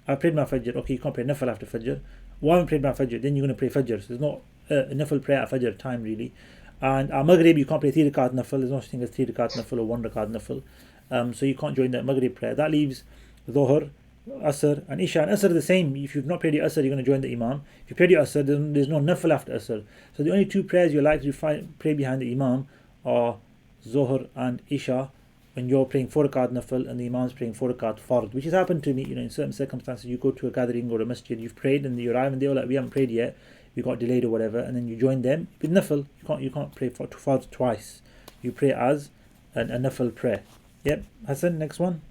Speaker 1: I prayed my Fajr. Okay, you can't pray nafal after Fajr. Well, I haven't prayed my Fajr. Then you're going to pray Fajr. So there's no nafal prayer at Fajr time, really. And Maghrib, you can't play 3 rakat nafal. There's no such thing as 3 rakat nafal or 1 rakat nafal. So you can't join the Maghrib prayer. That leaves Dhuhr, Asr and Isha. And Asr the same. If you've not prayed your Asr, you're going to join the Imam. If you prayed your Asr, there's no nafal after Asr. So the only two prayers you're likely to pray behind the Imam are Dhuhr and Isha, when you're praying 4 rakat nafal and the Imam's praying 4 rakat fard, which has happened to me. In certain circumstances, you go to a gathering or a masjid, you've prayed and you arrive and they're like, we haven't prayed yet, we got delayed or whatever, and then you join them with nafal. You can't pray for fard twice. You pray as a nafal prayer. Yep, Hassan, next one.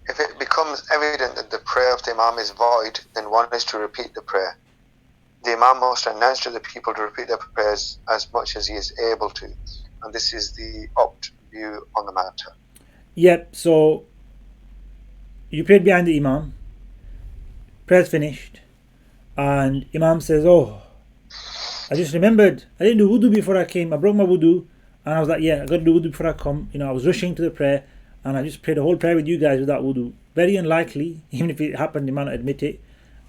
Speaker 2: If it becomes evident that the prayer of the Imam is void, then one is to repeat the prayer. The Imam must announce to the people to repeat their prayers as much as he is able to. And this is the opt view on the matter.
Speaker 1: Yep, so you prayed behind the Imam, prayer's finished, and Imam says, oh, I just remembered, I didn't do wudu before I came, I broke my wudu, and I was like, yeah, I got to do wudu before I come, I was rushing to the prayer, and I just prayed a whole prayer with you guys without wudu. Very unlikely, even if it happened, he might not admit it,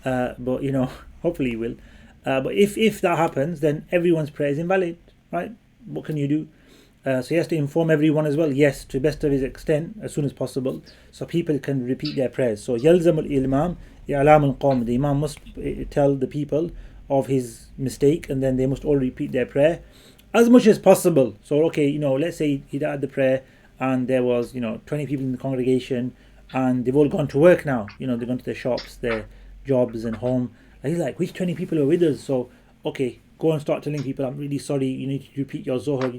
Speaker 1: but hopefully he will. But if that happens, then everyone's prayer is invalid, right? What can you do? So he has to inform everyone as well, yes, to the best of his extent, as soon as possible, so people can repeat their prayers. So يلزم الإمام إعلام القوم. The Imam must tell the people of his mistake, and then they must all repeat their prayer as much as possible. So okay, let's say he had the prayer, and there was 20 people in the congregation, and they've all gone to work now. They've gone to their shops, their jobs, and home. And he's like, which 20 people are with us? So okay, go and start telling people, I'm really sorry, you need to repeat your Zohar,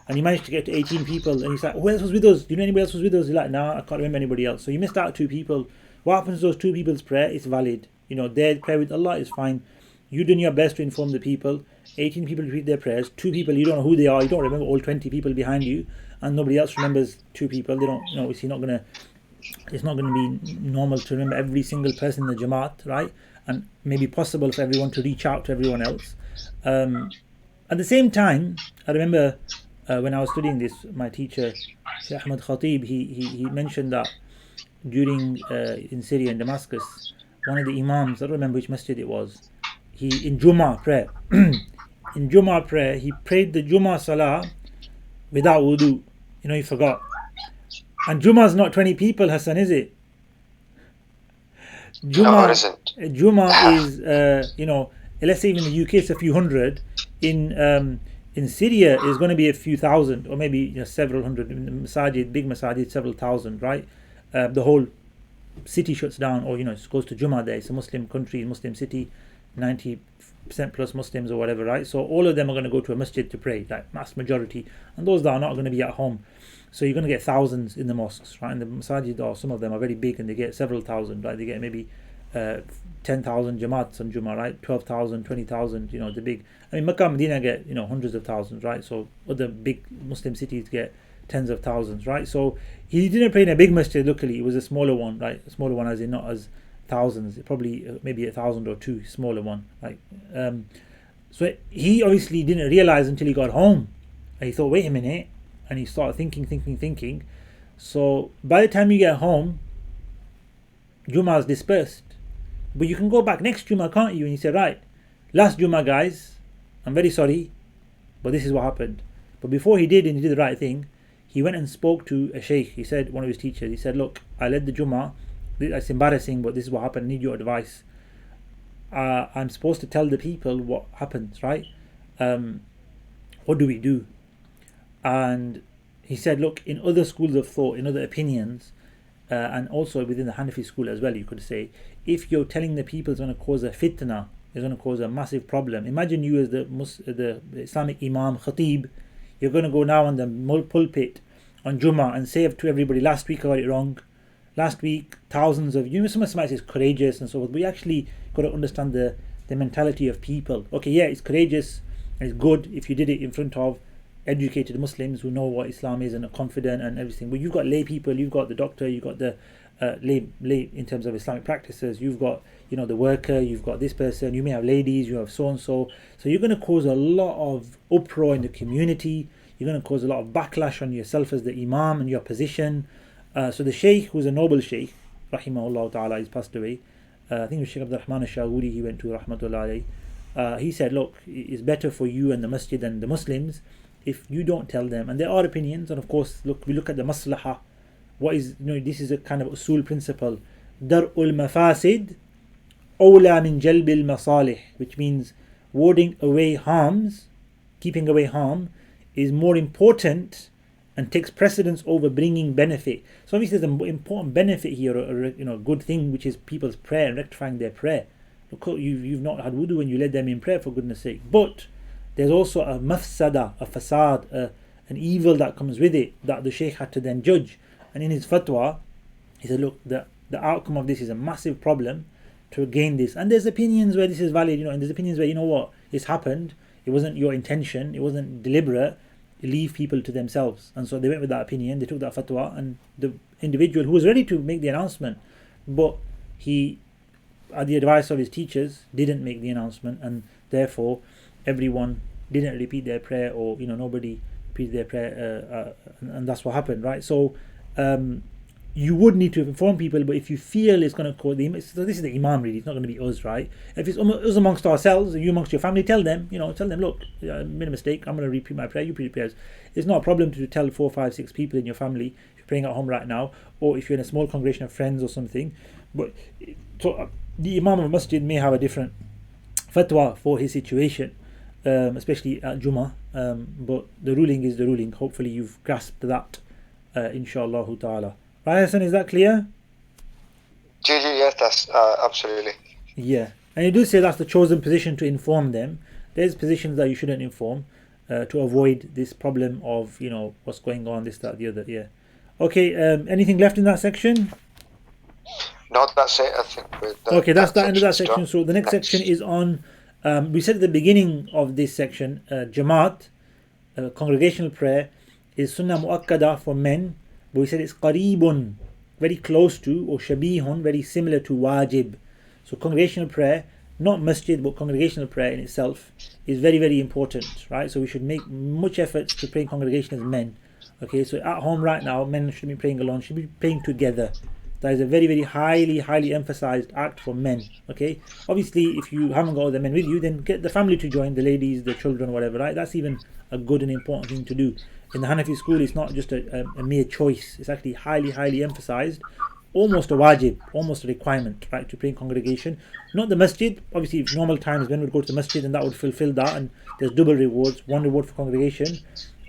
Speaker 1: and he managed to get to 18 people, and he's like, who else was with us? Do you know anybody else was with us? He's like, nah, I can't remember anybody else. So you missed out 2 people. What happens to those 2 people's prayer? It's valid. Their prayer with Allah is fine. You doing your best to inform the people. 18 people repeat their prayers. 2 people, you don't know who they are. You don't remember all 20 people behind you, and nobody else remembers 2 people. They don't, it's not going to be normal to remember every single person in the Jamaat, right? And maybe possible for everyone to reach out to everyone else. At the same time, I remember when I was studying this, my teacher, Shaykh Ahmed Khatib, he mentioned that during in Syria and Damascus, one of the Imams, I don't remember which masjid it was, he in Juma prayer, he prayed the Juma Salah without wudu. He forgot. And Juma is not 20 people, Hassan, is it? Juma is, let's say even in the UK it's a few hundred. In Syria is going to be a few thousand, or maybe several hundred. In the Masjid, big Masjid, several thousand, right? The whole city shuts down, or it goes to Juma there. It's a Muslim country, Muslim city, 90% plus Muslims or whatever, right? So all of them are going to go to a masjid to pray, like mass majority, and those that are not going to be at home. So you're going to get thousands in the mosques, right? And the Masjid, or some of them are very big, and they get several thousand, right? They get maybe 10,000 Jamaats on Juma, right? 12,000, 20,000, the big. I mean, Makkah and Medina get, hundreds of thousands, right? So other big Muslim cities get tens of thousands, right? So he didn't pray in a big masjid, luckily. It was a smaller one, right? A smaller one as in not as thousands, probably maybe 1,000 or 2, smaller one, right? So he obviously didn't realize until he got home. And he thought, wait a minute. And he started thinking. So by the time you get home, Juma is dispersed. But you can go back next Juma, can't you? And he said, right, last Juma, guys, I'm very sorry, but this is what happened. But before he did, and he did the right thing, he went and spoke to a sheikh. He said, one of his teachers, he said, look, I led the Juma. It's embarrassing, but this is what happened. I need your advice. I'm supposed to tell the people what happens, right? What do we do? And he said, look, in other schools of thought, in other opinions, and also within the Hanafi school as well, you could say, if you're telling the people it's going to cause a fitna, it's going to cause a massive problem. Imagine you as the Islamic Imam, Khatib, you're going to go now on the pulpit on Juma and say to everybody, last week I got it wrong. Last week, thousands of, someone might say it's courageous and so forth, but you actually got to understand the mentality of people. Okay, yeah, it's courageous and it's good if you did it in front of educated Muslims who know what Islam is and are confident and everything. But you've got lay people, you've got the doctor, you've got the lay in terms of Islamic practices, you've got the worker, you've got this person, you may have ladies, you have so and so. So you're going to cause a lot of uproar in the community. You're going to cause a lot of backlash on yourself as the Imam and your position. So the Shaykh, who's a noble Shaykh, rahimahullah ta'ala, he's passed away. I think it was Shaykh Abdul Rahman al-Shahuri, he went to rahmatullah alayhi. He said, look, it's better for you and the masjid and the Muslims if you don't tell them. And there are opinions, and of course, we look at the maslahah. What is, this is a kind of usul principle. Dar'ul mafasid awla min jalbil masalih, which means warding away harms, keeping away harm, is more important and takes precedence over bringing benefit. So obviously there's an important benefit here, or a good thing, which is people's prayer and rectifying their prayer. Look, you've not had wudu when you led them in prayer, for goodness sake. But there's also a mafsada, a fasad, an evil that comes with it, that the Shaykh had to then judge. And in his fatwa, he said, look, the the outcome of this is a massive problem to gain this. And there's opinions where this is valid, and there's opinions where, what, it's happened, it wasn't your intention, it wasn't deliberate, leave people to themselves. And so they went with that opinion, they took that fatwa, and the individual who was ready to make the announcement, but he, at the advice of his teachers, didn't make the announcement, and therefore everyone didn't repeat their prayer, or nobody repeated their prayer, and that's what happened, right? So you would need to inform people, but if you feel it's going to cause so this is the Imam, really, it's not going to be us, right? If it's us amongst ourselves, you amongst your family, tell them, look, I made a mistake, I'm going to repeat my prayer, you repeat prayers. It's not a problem to tell 4, 5, 6 people in your family if you're praying at home right now, or if you're in a small congregation of friends or something. But so the Imam of Masjid may have a different fatwa for his situation, especially at Juma, but the ruling is the ruling. Hopefully you've grasped that, inshallah ta'ala. Ryerson, is that clear?
Speaker 2: Yes, that's absolutely.
Speaker 1: Yeah, and you do say that's the chosen position to inform them. There's positions that you shouldn't inform, to avoid this problem of what's going on, this, that, the other. Yeah. Okay. Anything left in that section?
Speaker 2: No, that's it. I think.
Speaker 1: Okay, that's the end of that section. So the next section is on. We said at the beginning of this section, Jamaat, congregational prayer, is sunnah muakkada for men. But we said it's qareebun, very close to, or shabihun, very similar to wajib. So congregational prayer, not masjid, but congregational prayer in itself is very, very important, right? So we should make much efforts to pray in congregation as men. Okay, so at home right now, men should be praying alone, should be praying together. That is a very, very highly emphasized act for men. Okay, obviously if you haven't got other men with you, then get the family to join, the ladies, the children, whatever, right? That's even a good and important thing to do. In the Hanafi school, it's not just a mere choice, it's actually highly emphasized, almost a wajib, almost a requirement, right, to pray in congregation. Not the masjid. Obviously if normal times men would go to the masjid, and that would fulfill that, and there's double rewards, one reward for congregation,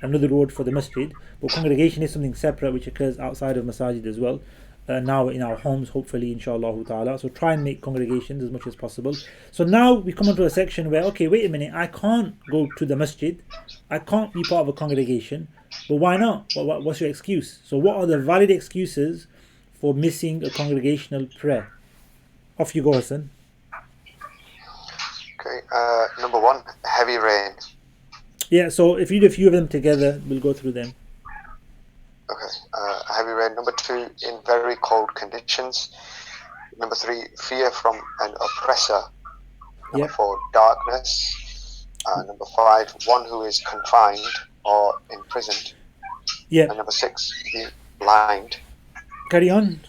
Speaker 1: another reward for the masjid. But congregation is something separate which occurs outside of masajid as well, now in our homes, hopefully, inshallah ta'ala. So try and make congregations as much as possible. So now we come onto a section where, okay, wait a minute, I can't go to the masjid, I can't be part of a congregation, but why not? What's your excuse? So what are the valid excuses for missing a congregational prayer? Off you go, Hassan.
Speaker 2: Okay, number 1, heavy rain.
Speaker 1: Yeah, so if you do a few of them together, we'll go through them.
Speaker 2: Okay, heavy rain. Number 2, in very cold conditions. Number 3, fear from an oppressor. Number 4, darkness. Number 5, one who is confined or imprisoned.
Speaker 1: Yeah.
Speaker 2: And number 6, being blind.
Speaker 1: Carry on.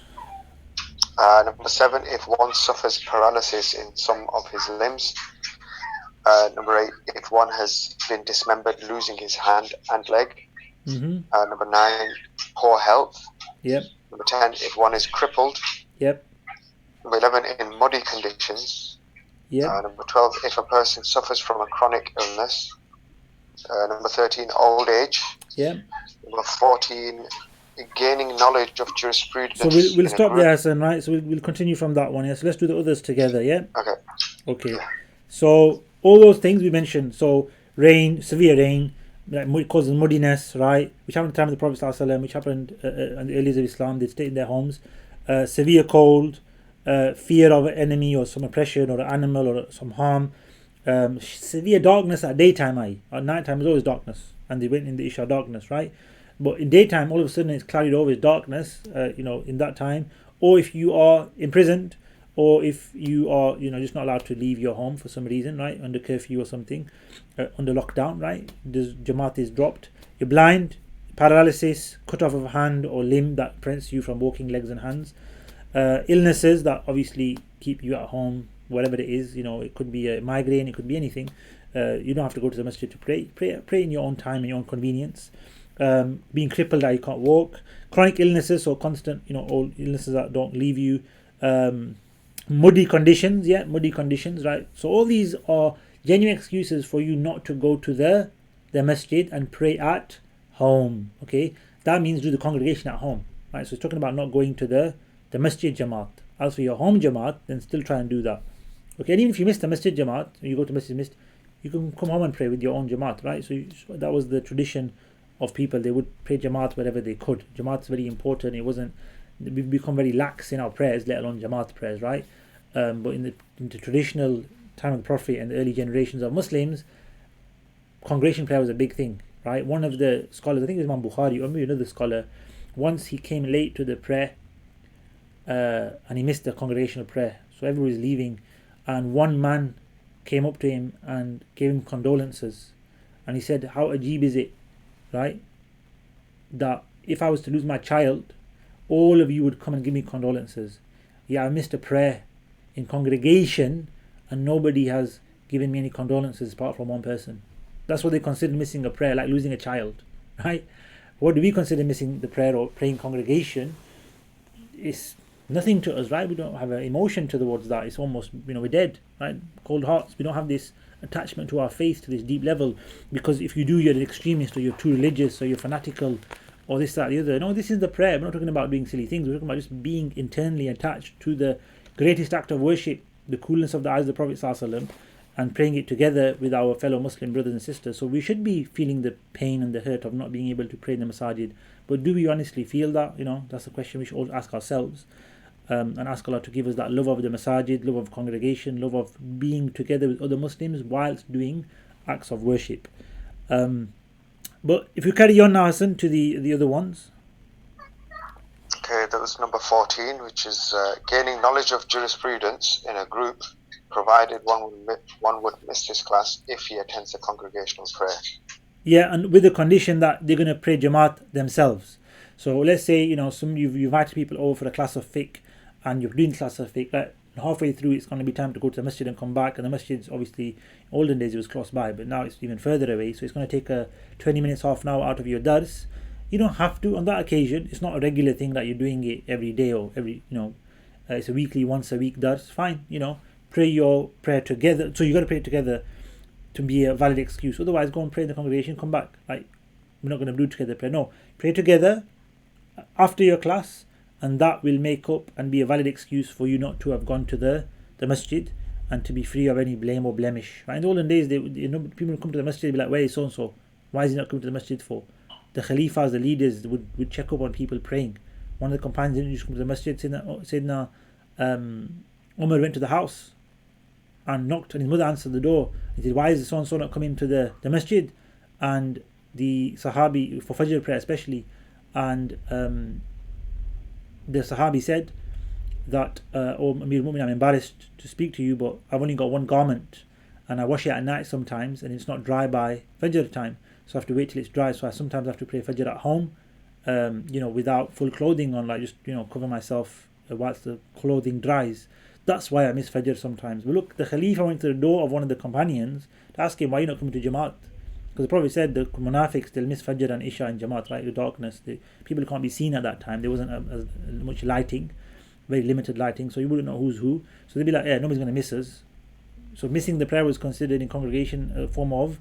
Speaker 2: Number 7, if one suffers paralysis in some of his limbs. Number 8, if one has been dismembered, losing his hand and leg.
Speaker 1: Mm-hmm.
Speaker 2: Number 9, poor health.
Speaker 1: Yep.
Speaker 2: Number 10, if one is crippled.
Speaker 1: Yep.
Speaker 2: Number 11, in muddy conditions.
Speaker 1: Yep.
Speaker 2: Number 12, if a person suffers from a chronic illness. Number 13, old age.
Speaker 1: Yep.
Speaker 2: Number 14, gaining knowledge of jurisprudence.
Speaker 1: So we'll stop there, Hassan, right? So we'll continue from that one. Yeah. So let's do the others together. Yeah. Okay. Yeah. So all those things we mentioned. So rain, severe rain, that causes muddiness, right? Which happened at the time of the Prophet ﷺ, which happened in the early days of Islam. They'd stay in their homes. Severe cold, fear of an enemy or some oppression or an animal or some harm. Severe darkness at daytime. At night time is always darkness, and they went in the Isha darkness, right? But in daytime, all of a sudden it's clouded over with darkness, in that time. Or if you are imprisoned, or if you are, just not allowed to leave your home for some reason, right? Under curfew or something, under lockdown, right? The Jamaat is dropped. You're blind, paralysis, cut off of a hand or limb that prevents you from walking legs and hands. Illnesses that obviously keep you at home, whatever it is, it could be a migraine, it could be anything. You don't have to go to the masjid to pray. Pray in your own time, in your own convenience. Being crippled that you can't walk. Chronic illnesses or constant, all illnesses that don't leave you. Muddy conditions, right? So all these are genuine excuses for you not to go to the masjid and pray at home. Okay, that means do the congregation at home, right? So it's talking about not going to the masjid Jamaat. As for your home Jamaat, then still try and do that. Okay, and even if you miss the masjid Jamaat, you go to masjid, you can come home and pray with your own Jamaat, right? So that was the tradition of people. They would pray Jamaat wherever they could. Jamaat's very important. It wasn't we've become very lax in our prayers, let alone Jamaat prayers, right? But in the traditional time of the Prophet and the early generations of Muslims, congregation prayer was a big thing, right? One of the scholars, I think it was Imam Bukhari, or maybe another scholar, once he came late to the prayer, and he missed the congregational prayer. So everybody was leaving, and one man came up to him and gave him condolences. And he said, how ajib is it, right, that if I was to lose my child, all of you would come and give me condolences. Yeah, I missed a prayer in congregation, and nobody has given me any condolences apart from one person. That's what they consider missing a prayer, like losing a child, right? What do we consider missing the prayer or praying congregation? It's nothing to us, right? We don't have an emotion towards that. It's almost, we're dead, right? Cold hearts. We don't have this attachment to our faith to this deep level, because if you do, you're an extremist, or you're too religious, or you're fanatical, or this, that, the other. No, this is the prayer. We're not talking about doing silly things. We're talking about just being internally attached to the greatest act of worship, the coolness of the eyes of the Prophet ﷺ, and praying it together with our fellow Muslim brothers and sisters. So we should be feeling the pain and the hurt of not being able to pray in the masajid. But do we honestly feel that? That's a question we should all ask ourselves. And ask Allah to give us that love of the masajid, love of congregation, love of being together with other Muslims whilst doing acts of worship. But if you carry on now, Hassan, to the other ones.
Speaker 2: Okay, that was number 14, which is gaining knowledge of jurisprudence in a group, provided one would miss this class if he attends a congregational prayer.
Speaker 1: Yeah, and with the condition that they're going to pray Jamaat themselves. So let's say, you've invited people over for a class of Fiqh, and you're doing class of Fiqh, like halfway through it's going to be time to go to the Masjid and come back, and the Masjid's obviously, in olden days it was close by, but now it's even further away, so it's going to take 20 minutes, half an hour out of your dars. You don't have to on that occasion. It's not a regular thing that you're doing it every day or every, it's a weekly, once a week dars. Fine, pray your prayer together. So you got to pray it together to be a valid excuse. Otherwise, go and pray in the congregation, come back. Like, we're not going to do together prayer. No, pray together after your class, and that will make up and be a valid excuse for you not to have gone to the masjid and to be free of any blame or blemish. Right? In the olden days, people would come to the masjid and be like, where is so and so? Why is he not coming to the masjid for? The Khalifas, the leaders, would check up on people praying. One of the companions didn't just come to the masjid. Sayyidina Umar went to the house and knocked, and his mother answered the door. He said, why is so and so not coming to the masjid? And the Sahabi, for Fajr prayer especially, and the Sahabi said that, oh Amir Mu'min, I'm embarrassed to speak to you, but I've only got one garment and I wash it at night sometimes, and it's not dry by Fajr time, so I have to wait till it's dry. So I sometimes have to pray Fajr at home, without full clothing on, like just cover myself whilst the clothing dries. That's why I miss Fajr sometimes. But look, the Khalifa went to the door of one of the companions to ask him, why are you not coming to Jamaat? Because the Prophet said the munafiqs, they'll miss Fajr and Isha and Jamaat, right? The darkness, people can't be seen at that time. There wasn't as much lighting, very limited lighting, so you wouldn't know who's who. So they'd be like, yeah, nobody's going to miss us. So missing the prayer was considered in congregation a form of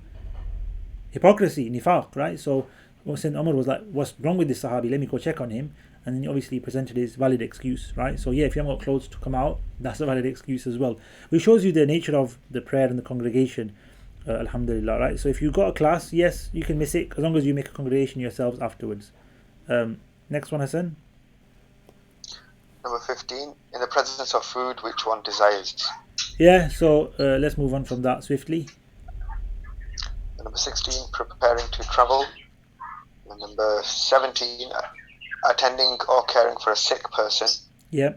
Speaker 1: hypocrisy, nifaq, right? So Sayyidina Umar was like, what's wrong with this Sahabi? Let me go check on him. And then he obviously presented his valid excuse, right? So yeah, if you haven't got clothes to come out, that's a valid excuse as well. Which shows you the nature of the prayer in the congregation, alhamdulillah, right? So if you've got a class, yes, you can miss it as long as you make a congregation yourselves afterwards. Next one, Hassan.
Speaker 2: Number 15, in the presence of food which one desires.
Speaker 1: Yeah, so let's move on from that swiftly.
Speaker 2: Number 16, preparing to travel. And number 17, attending or caring for a sick person.
Speaker 1: Yeah.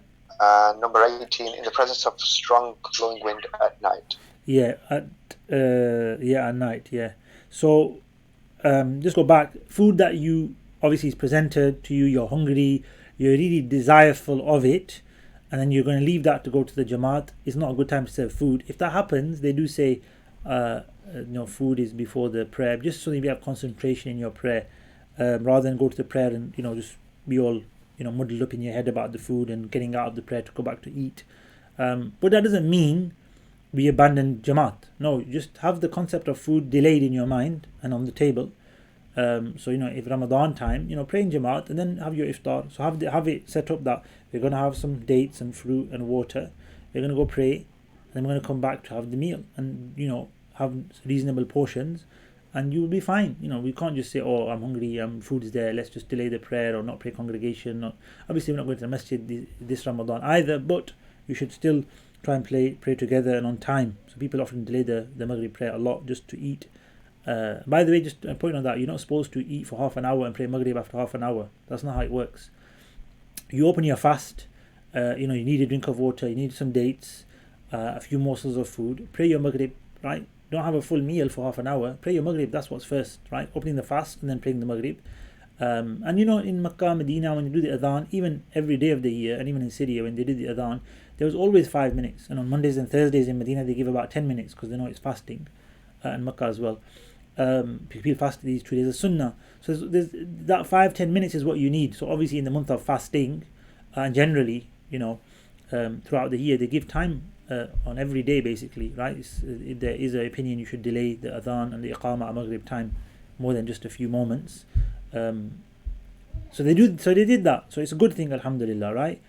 Speaker 2: Number 18, in the presence of strong blowing wind at night.
Speaker 1: Yeah, at night, yeah. So just go back. Food that you obviously is presented to you, you're hungry, you're really desireful of it, and then you're going to leave that to go to the Jamaat. It's not a good time to serve food. If that happens, they do say food is before the prayer, just so that you have concentration in your prayer, rather than go to the prayer and just be all muddled up in your head about the food and getting out of the prayer to go back to eat. But that doesn't mean we abandon Jamaat. No, just have the concept of food delayed in your mind and on the table. So if Ramadan time, pray in Jamaat and then have your iftar. So have it set up that we're going to have some dates and fruit and water. We're going to go pray, and then we're going to come back to have the meal and have reasonable portions, and you will be fine. We can't just say, oh, I'm hungry, food is there, let's just delay the prayer or not pray congregation. Obviously, we're not going to the masjid this Ramadan either, but we should still try and pray together and on time. So people often delay the Maghrib prayer a lot just to eat. By the way, just a point on that, you're not supposed to eat for half an hour and pray Maghrib after half an hour. That's not how it works. You open your fast, you need a drink of water, you need some dates, a few morsels of food, pray your Maghrib, right? Don't have a full meal for half an hour, pray your Maghrib, that's what's first, right? Opening the fast and then praying the Maghrib. And in Makkah, Medina, when you do the adhan, even every day of the year, and even in Syria, when they did the adhan, there was always 5 minutes. And on Mondays and Thursdays in Medina, they give about 10 minutes because they know it's fasting, and Makkah as well. People fast these 2 days of Sunnah. So there's that 5-10 minutes is what you need. So obviously in the month of fasting, and generally, throughout the year, they give time on every day basically, right? There is an opinion you should delay the adhan and the iqamah at Maghrib time more than just a few moments. So they did that. So it's a good thing, alhamdulillah, right?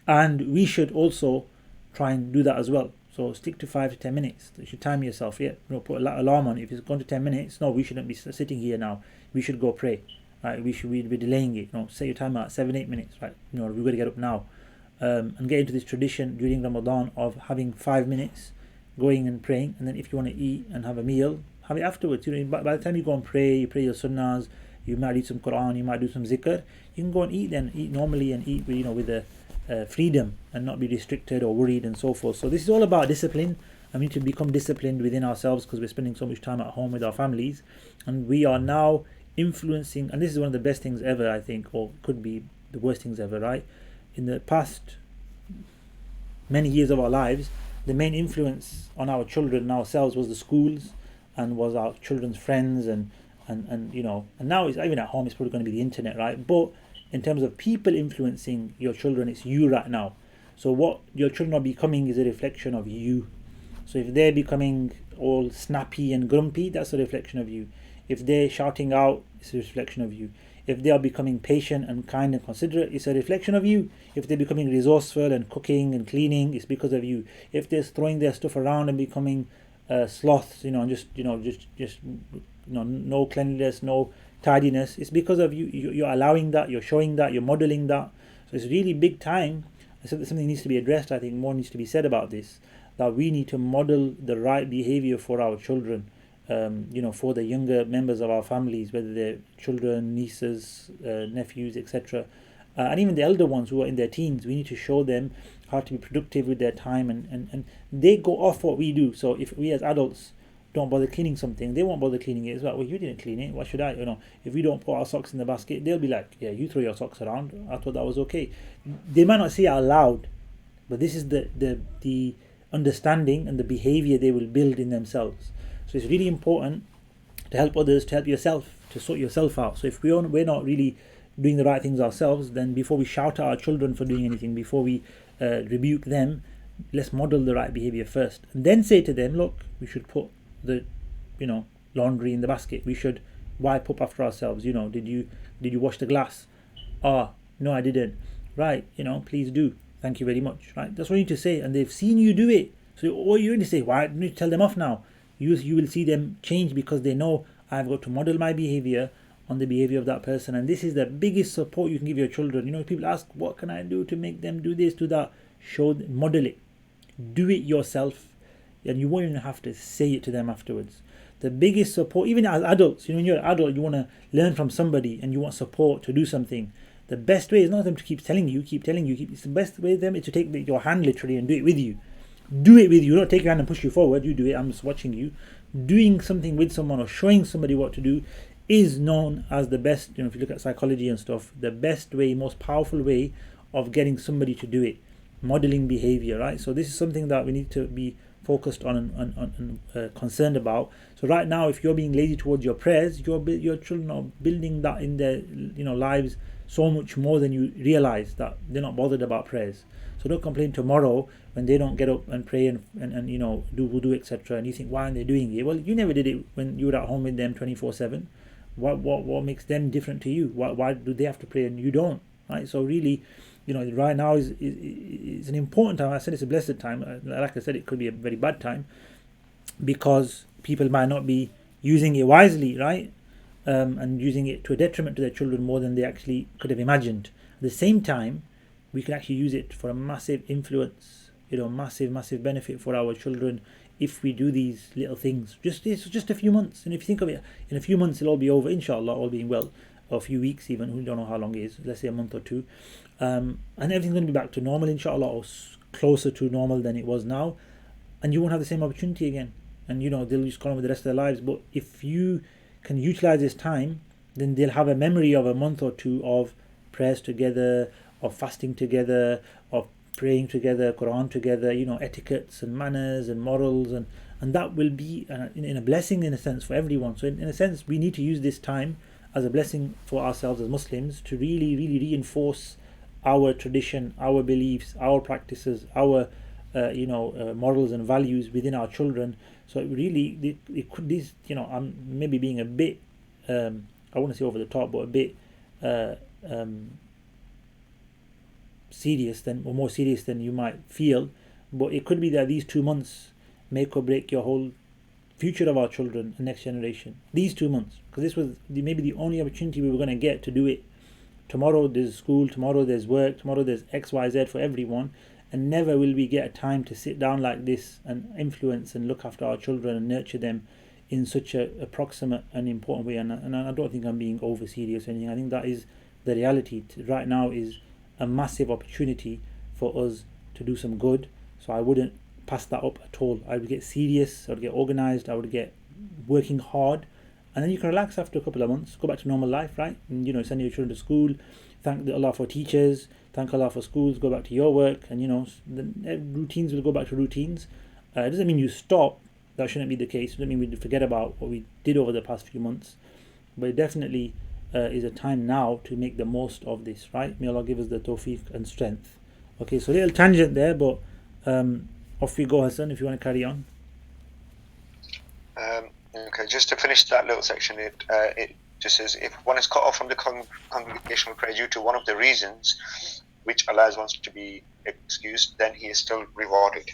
Speaker 1: And we should also try and do that as well. So stick to 5 to 10 minutes. You should time yourself. Put an alarm on. If it's gone to 10 minutes, no, we shouldn't be sitting here now. We should go pray. Right? We'd be delaying it. Set your timer at 7-8 minutes. Right? We've got to get up now, and get into this tradition during Ramadan of having 5 minutes, going and praying, and then if you want to eat and have a meal, have it afterwards. By the time you go and pray, you pray your sunnahs, you might read some Quran, you might do some zikr. You can go and eat normally and eat with a freedom and not be restricted or worried and so forth. So this is all about discipline, and we need to become disciplined within ourselves because we're spending so much time at home with our families, and we are now influencing, and this is one of the best things ever, I think, or could be the worst things ever, right? In the past many years of our lives, the main influence on our children and ourselves was the schools and was our children's friends and now it's even at home, it's probably going to be the internet, right? But in terms of people influencing your children, it's you right now. So what your children are becoming is a reflection of you. So if they're becoming all snappy and grumpy, that's a reflection of you. If they're shouting out, it's a reflection of you. If they are becoming patient and kind and considerate, it's a reflection of you. If they're becoming resourceful and cooking and cleaning, it's because of you. If they're throwing their stuff around and becoming sloths, no cleanliness, no tidiness, it's because of you. You're allowing that, you're showing that, you're modeling that. So it's really big time. Something needs to be addressed. I think more needs to be said about this, that we need to model the right behavior for our children, for the younger members of our families, whether they're children, nieces, nephews, etc. And even the elder ones who are in their teens. We need to show them how to be productive with their time, and they go off what we do. So if we as adults don't bother cleaning something, they won't bother cleaning it as well. Well, you didn't clean it, why should I? If we don't put our socks in the basket, they'll be like, yeah, you throw your socks around, I thought that was okay. They might not say it out loud, but this is the understanding and the behavior they will build in themselves. So it's really important to help others, to help yourself, to sort yourself out. So if we're not really doing the right things ourselves, then before we shout at our children for doing anything, before we rebuke them, let's model the right behavior first, and then say to them, look, we should put the laundry in the basket, we should wipe up after ourselves, did you wash the glass? No, I didn't. Right, please do, thank you very much. Right, that's what you need to say, and they've seen you do it. So all you need to say, why do you need to tell them off now? You will see them change because they know I've got to model my behavior on the behavior of that person. And this is the biggest support you can give your children. People ask, what can I do to make them do this, do that? Model it, do it yourself, and you won't even have to say it to them afterwards. The biggest support, even as adults, when you're an adult, you want to learn from somebody and you want support to do something. The best way is not them to keep telling you. It's the best way them is to take your hand literally and do it with you. Do it with you, not take your hand and push you forward. You do it, I'm just watching you. Doing something with someone or showing somebody what to do is known as the best, if you look at psychology and stuff, the best way, most powerful way of getting somebody to do it. Modeling behavior, right? So this is something that we need to be focused on and concerned about. So right now, if you're being lazy towards your prayers, your children are building that in their lives so much more than you realize, that they're not bothered about prayers. So don't complain tomorrow when they don't get up and pray and do wudu, etc. And you think, why aren't they doing it? Well, you never did it when you were at home with them 24/7. What makes them different to you? Why do they have to pray and you don't? Right? So really, right now is an important time. I said it's a blessed time. Like I said, it could be a very bad time. because people might not be using it wisely, right? And using it to a detriment to their children more than they actually could have imagined. At the same time, we can actually use it for a massive influence, massive benefit for our children if we do these little things. It's just a few months, and if you think of it, in a few months it'll all be over, inshallah, all being well, or a few weeks even. We don't know how long it is. Let's say a month or two, and everything's going to be back to normal, inshallah, or closer to normal than it was now, and you won't have the same opportunity again. And they'll just go on with the rest of their lives. But if you can utilize this time, then they'll have a memory of a month or two of prayers together, of fasting together, of praying together, Quran together, etiquettes and manners and morals, and that will be in a blessing in a sense for everyone. So in a sense, we need to use this time as a blessing for ourselves as Muslims to really, really reinforce our tradition, our beliefs, our practices, our morals and values within our children. So it could, I'm maybe being a bit, I wouldn't say over the top, but a bit more serious than you might feel. But it could be that these 2 months make or break your whole future of our children and next generation. These 2 months, because this was maybe the only opportunity we were going to get to do it. Tomorrow there's school, tomorrow there's work, tomorrow there's XYZ for everyone. And never will we get a time to sit down like this and influence and look after our children and nurture them in such a proximate and important way. And I don't think I'm being over serious or anything. I think that is the reality. Right now is a massive opportunity for us to do some good. So I wouldn't pass that up at all. I would get serious, I would get organized, I would get working hard. And then you can relax after a couple of months, go back to normal life, right? And send your children to school, thank Allah for teachers, thank Allah for schools, go back to your work, and the routines will go back to routines. It doesn't mean you stop. That shouldn't be the case. It doesn't mean we forget about what we did over the past few months. But it definitely is a time now to make the most of this, right? May Allah give us the tawfiq and strength. Okay, so a little tangent there, but off we go, Hassan, if you want to carry on.
Speaker 2: Okay, just to finish that little section, it just says, if one is cut off from the congregational prayer due to one of the reasons which allows one to be excused, then he is still rewarded.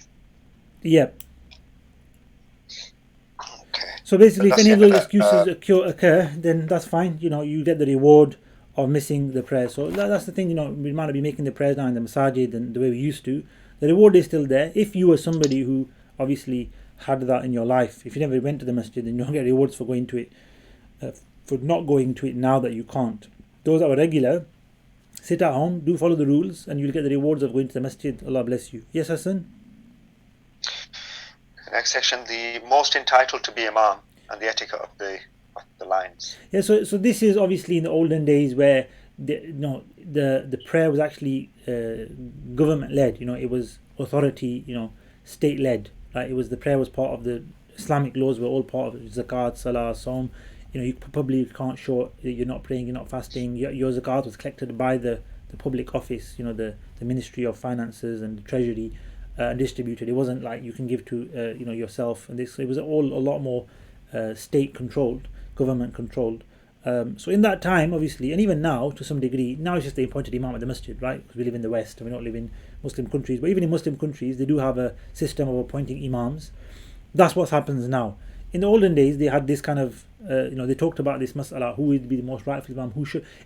Speaker 1: Yep.
Speaker 2: Okay.
Speaker 1: So basically, if any of those excuses occur, then that's fine. You get the reward of missing the prayer. So that's the thing. We might not be making the prayers now in the Masjid and the way we used to. The reward is still there. If you were somebody who obviously had that in your life, if you never went to the Masjid, then you don't get rewards for going to it. For not going to it now that you can't. Those that are regular, sit at home, do follow the rules, and you'll get the rewards of going to the Masjid. Allah bless you. Yes, Hassan?
Speaker 2: Next section, the most entitled to be Imam and the etiquette of the lines.
Speaker 1: Yeah, so this is obviously in the olden days where the prayer was actually government led. It was authority, state led. Right? The prayer was part of the Islamic laws, were all part of it. Zakat, Salah, Saum. You probably can't show you're not praying, you're not fasting. Your zakat was collected by the public office, the Ministry of Finances and the Treasury, and distributed. It wasn't like you can give to yourself. And it was all a lot more state controlled, government controlled. So in that time, obviously, and even now to some degree, now it's just the appointed Imam at the Masjid, right? Because we live in the West and we don't live in Muslim countries. But even in Muslim countries, they do have a system of appointing Imams. That's what happens now. In the olden days, they had this kind of, they talked about this mas'ala, who would be the most rightful Imam,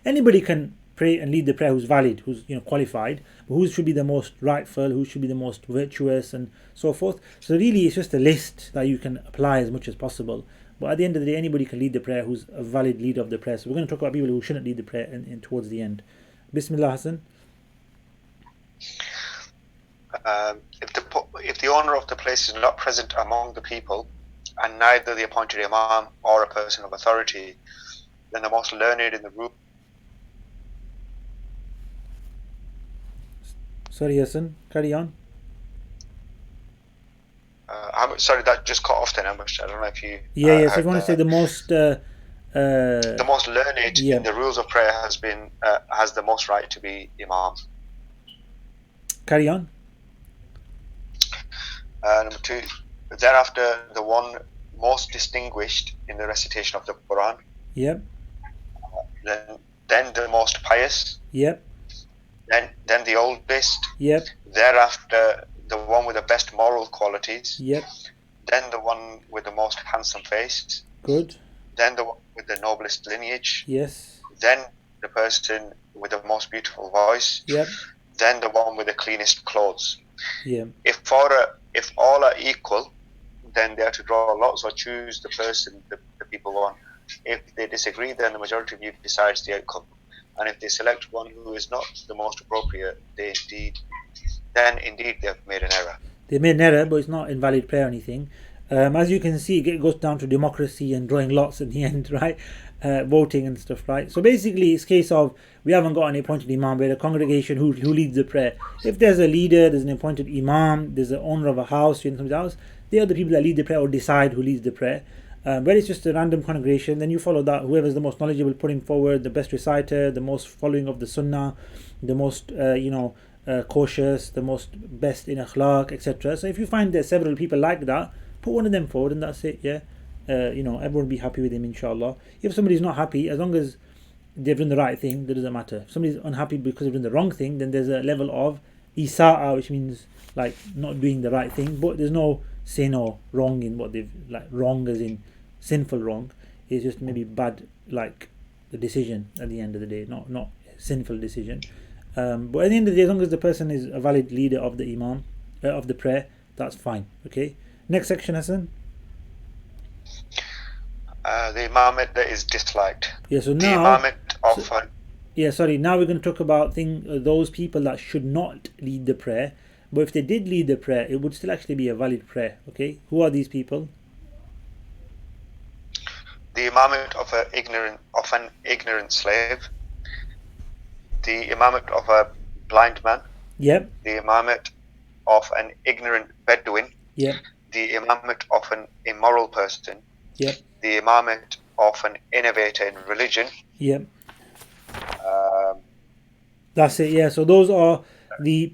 Speaker 1: anybody can pray and lead the prayer who's valid, who's qualified, but who should be the most rightful, who should be the most virtuous, and so forth. So really, it's just a list that you can apply as much as possible. But at the end of the day, anybody can lead the prayer who's a valid leader of the prayer. So we're going to talk about people who shouldn't lead the prayer in towards the end. Bismillah, Hassan.
Speaker 2: If the owner of the place is not present among the people, and neither the appointed Imam or a person of authority, then the most learned in the room.
Speaker 1: Sorry, Hassan, carry on.
Speaker 2: Sorry, that just cut off then. I don't know if you.
Speaker 1: Yeah. So if you want to say the most.
Speaker 2: The most learned in the rules of prayer has the most right to be Imam.
Speaker 1: Carry on.
Speaker 2: Number 2. Thereafter, the one most distinguished in the recitation of the Quran.
Speaker 1: Yep.
Speaker 2: Then the most pious.
Speaker 1: Yep.
Speaker 2: Then the oldest.
Speaker 1: Yep.
Speaker 2: Thereafter, the one with the best moral qualities.
Speaker 1: Yep.
Speaker 2: then the one with the most handsome face,
Speaker 1: Good.
Speaker 2: then the one with the noblest lineage,
Speaker 1: Yes.
Speaker 2: then the person with the most beautiful voice,
Speaker 1: Yep.
Speaker 2: then the one with the cleanest clothes.
Speaker 1: Yeah.
Speaker 2: If all are equal, then they have to draw lots or choose the person the people want. If they disagree, then the majority view decides the outcome. And if they select one who is not the most appropriate, then indeed they have made an error.
Speaker 1: They made an error, but it's not invalid prayer or anything. As you can see, it goes down to democracy and drawing lots in the end, right? Voting and stuff, right? So basically, it's a case of we haven't got an appointed imam, but a congregation who leads the prayer. If there's a leader, there's an appointed imam, there's an owner of a house, in somebody's house, they are the people that lead the prayer or decide who leads the prayer. Where it's just a random congregation, then you follow that. Whoever's the most knowledgeable, put him forward, the best reciter, the most following of the sunnah, the most, cautious, the most best in akhlaq, etc. So if you find there's several people like that, put one of them forward and that's it. Yeah, everyone will be happy with him, inshallah. If somebody's not happy, as long as they've done the right thing, that doesn't matter. If somebody's unhappy because they've done the wrong thing, then there's a level of isa'a, which means like not doing the right thing, but there's no sin or wrong in what they've, like wrong as in sinful wrong. It's just maybe bad, like the decision at the end of the day, not sinful decision. But at the end of the day, as long as the person is a valid leader of the imam, of the prayer, that's fine. Okay. Next section, Hassan.
Speaker 2: The imamate that is disliked.
Speaker 1: Yeah. So
Speaker 2: The
Speaker 1: now.
Speaker 2: imamate of
Speaker 1: Now we're going to talk about those people that should not lead the prayer. But if they did lead the prayer, it would still actually be a valid prayer. Okay. Who are these people?
Speaker 2: the imamate of an ignorant slave, the imamate of a blind man,
Speaker 1: Yep.
Speaker 2: the imamate of an ignorant Bedouin,
Speaker 1: Yep.
Speaker 2: the imamate of an immoral person,
Speaker 1: Yep.
Speaker 2: the imamate of an innovator in religion.
Speaker 1: Yep. That's it. Yeah. So those are the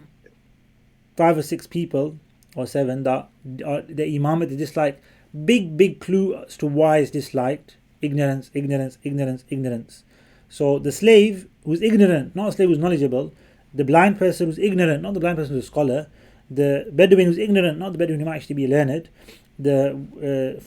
Speaker 1: 5 or 6 people or 7 that are the imamate is disliked. Big clue as to why it's disliked: ignorance. So the slave who's ignorant, not a slave who's knowledgeable; the blind person who's ignorant, not the blind person who's a scholar; the Bedouin who's ignorant, not the Bedouin who might actually be learned; the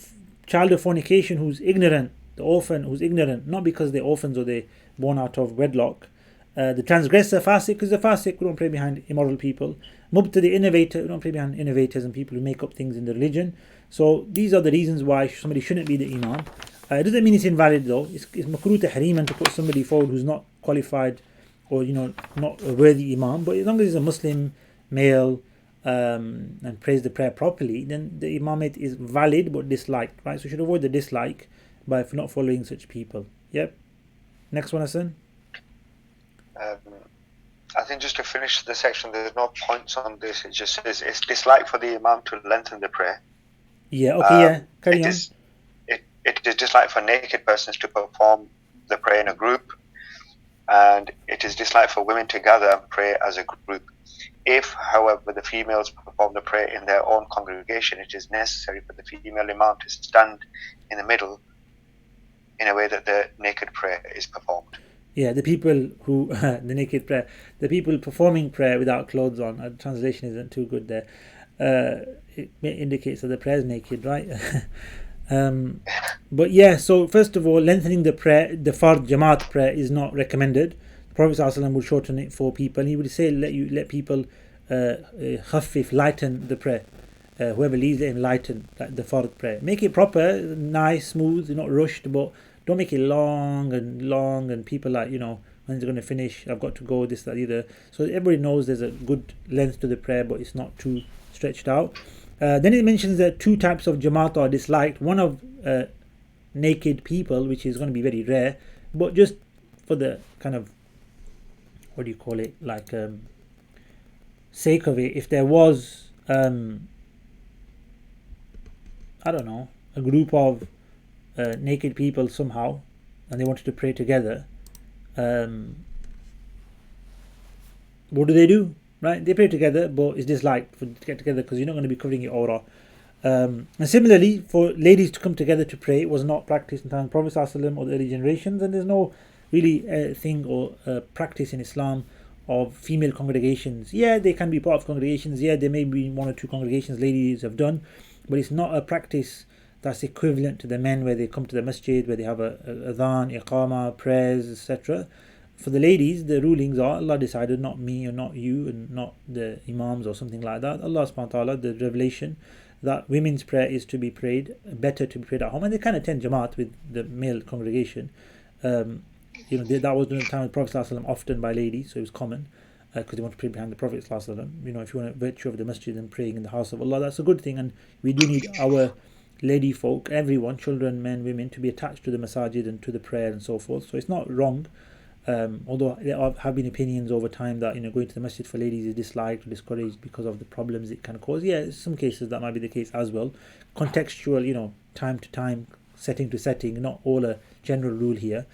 Speaker 1: child of fornication who's ignorant; the orphan who's ignorant, not because they're orphans or they're born out of wedlock; the transgressor, fasik, because the fasik, we don't pray behind immoral people; mubtadi, innovator, we don't pray behind innovators and people who make up things in the religion. So these are the reasons why somebody shouldn't be the imam. It doesn't mean it's invalid though. It's makruh tahriman to put somebody forward who's not qualified or not a worthy imam. But as long as he's a Muslim male and prays the prayer properly, then the imamate is valid but disliked, right? So you should avoid the dislike by not following such people. Yep. Next one, Hassan.
Speaker 2: I think just to finish the section, there's no points on this. It just says it's disliked for the imam to lengthen the prayer.
Speaker 1: Yeah. Okay. Carry on.
Speaker 2: It is disliked for naked persons to perform the prayer in a group, and it is disliked for women to gather and pray as a group. If, however, the females perform the prayer in their own congregation, it is necessary for the female imam to stand in the middle in a way that the naked prayer is performed.
Speaker 1: Yeah, the people who the naked prayer, the people performing prayer without clothes on. Translation isn't too good there. It indicates that the prayer is naked, right? But yeah, so first of all, lengthening the prayer, the fard Jamaat prayer, is not recommended. The Prophet ﷺ would shorten it for people. He would say, let people khaffif, lighten the prayer. Whoever leads it, lighten the fard prayer. Make it proper, nice, smooth, not rushed, but don't make it long and people like, when's it going to finish? I've got to go, this, that, either. So everybody knows there's a good length to the prayer, but it's not too stretched out. Then it mentions that 2 types of Jamaat are disliked. One of naked people, which is going to be very rare, but just for the kind of, what do you call it, like sake of it, if there was, I don't know, a group of naked people somehow, and they wanted to pray together, what do? Right? They pray together, but it's disliked to get together because you're not going to be covering your aura. And similarly, for ladies to come together to pray, it was not practiced in the time of Prophet ﷺ or the early generations, and there's no really thing or practice in Islam of female congregations. Yeah, they can be part of congregations. Yeah, there may be 1 or 2 congregations ladies have done, but it's not a practice that's equivalent to the men, where they come to the masjid, where they have a adhan, iqama, prayers, etc. For the ladies, the rulings are Allah decided, not me or not you and not the Imams or something like that. Allah subhanahu wa ta'ala, the revelation that women's prayer is to be prayed, better to be prayed at home, and they can attend Jamaat with the male congregation. That was during the time of the Prophet ﷺ, often by ladies, so it was common, because they want to pray behind the Prophet ﷺ. If you want a virtue of the masjid and praying in the house of Allah, that's a good thing, and we do need our lady folk, everyone, children, men, women, to be attached to the masajid and to the prayer and so forth. So it's not wrong, although there have been opinions over time that going to the masjid for ladies is disliked or discouraged because of the problems it can cause. Yeah, in some cases that might be the case as well. Contextual, time to time, setting to setting, not all a general rule here.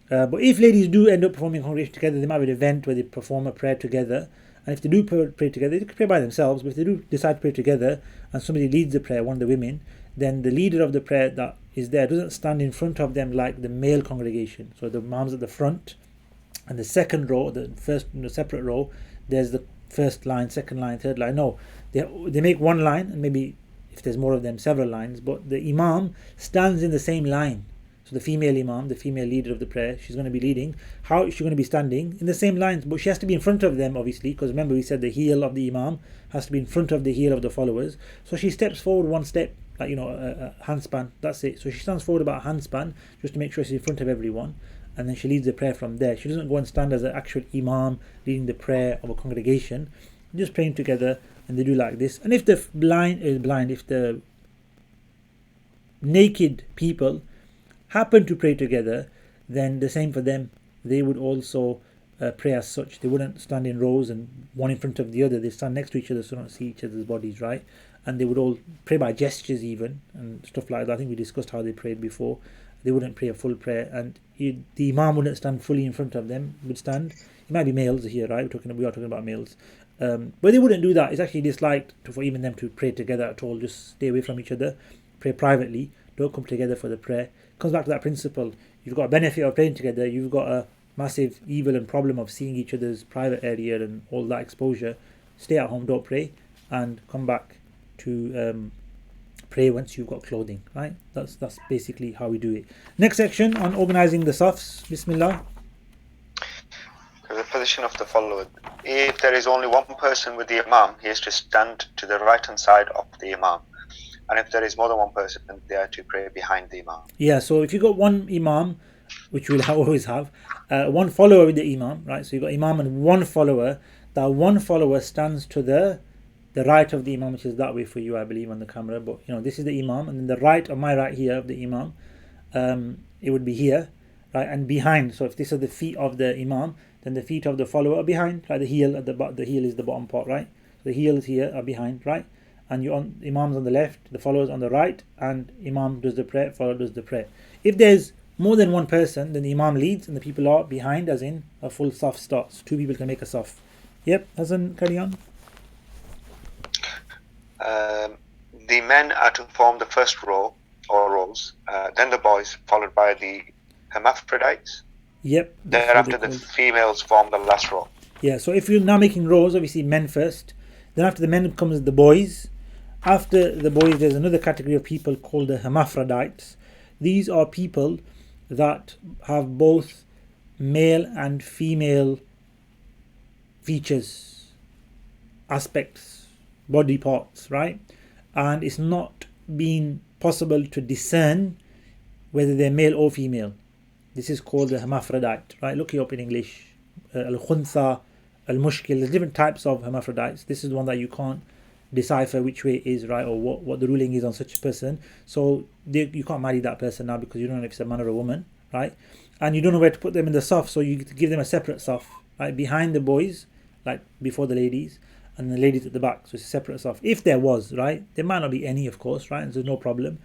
Speaker 1: But if ladies do end up performing congregation together, they might have an event where they perform a prayer together. And if they do pray together, they can pray by themselves. But if they do decide to pray together and somebody leads the prayer, one of the women, then the leader of the prayer that is there doesn't stand in front of them like the male congregation. So the imams at the front, and the second row, the first in the separate row, there's the first line, second line, third line. No, they make one line, and maybe if there's more of them, several lines. But the imam stands in the same line. So the female imam, the female leader of the prayer, she's going to be leading. How is she going to be standing? In the same lines, but she has to be in front of them, obviously, because remember we said the heel of the imam has to be in front of the heel of the followers. So she steps forward one step, like a handspan. That's it. So she stands forward about a handspan just to make sure she's in front of everyone, and then she leads the prayer from there. She doesn't go and stand as an actual imam leading the prayer of a congregation. Just praying together, and they do like this. And if the if the naked people happen to pray together, then the same for them. They would also pray as such. They wouldn't stand in rows and one in front of the other. They stand next to each other so they don't see each other's bodies, right? And they would all pray by gestures even and stuff like that. I think we discussed how they prayed before. They wouldn't pray a full prayer, and the imam wouldn't stand fully in front of them. Would stand. It might be males here, right? We are talking about males. But they wouldn't do that. It's actually disliked for even them to pray together at all. Just stay away from each other. Pray privately. Don't come together for the prayer. Comes back to that principle. You've got a benefit of praying together. You've got a massive evil and problem of seeing each other's private area and all that exposure. Stay at home, don't pray, and come back to pray once you've got clothing, right? That's basically how we do it. Next section on organizing the safs. Bismillah.
Speaker 2: The position of the follower. If there is only one person with the imam, he is to stand to the right hand side of the imam. And if there is more than one person, they are to pray behind the imam.
Speaker 1: Yeah, so if you got one imam, which we'll always have, one follower with the imam, right? So you've got imam and one follower. That one follower stands to the right of the imam, which is that way for you, I believe, on the camera. But this is the imam, and then the right on my right here of the imam, it would be here, right? And behind. So if these are the feet of the imam, then the feet of the follower are behind, right? The heel at the heel is the bottom part, right? So the heels here are behind, right? And imam's on the left, the followers on the right, and imam does the prayer, follower does the prayer. If there's more than one person, then the imam leads and the people are behind, as in a full saf starts. Two people can make a saf. Yep, Hassan, carry on.
Speaker 2: The men are to form the first row or rows, then the boys, followed by the hermaphrodites.
Speaker 1: Yep.
Speaker 2: Thereafter, the females form the last row.
Speaker 1: Yeah, so if you're now making rows, obviously men first. Then after the men comes the boys. After the boys, there's another category of people called the hermaphrodites. These are people that have both male and female features, aspects, body parts, right? And it's not been possible to discern whether they're male or female. This is called the hermaphrodite, right? Look it up in English. Al-Khuntha, Al-Mushkil. There's different types of hermaphrodites. This is one that you can't decipher which way it is, right, or what the ruling is on such a person. So you can't marry that person now because you don't know if it's a man or a woman, right? And you don't know where to put them in the saf, so you give them a separate saf, right, behind the boys, like before the ladies, and the ladies at the back. So it's a separate saf. If there was, right, there might not be any, of course, right, and there's no problem.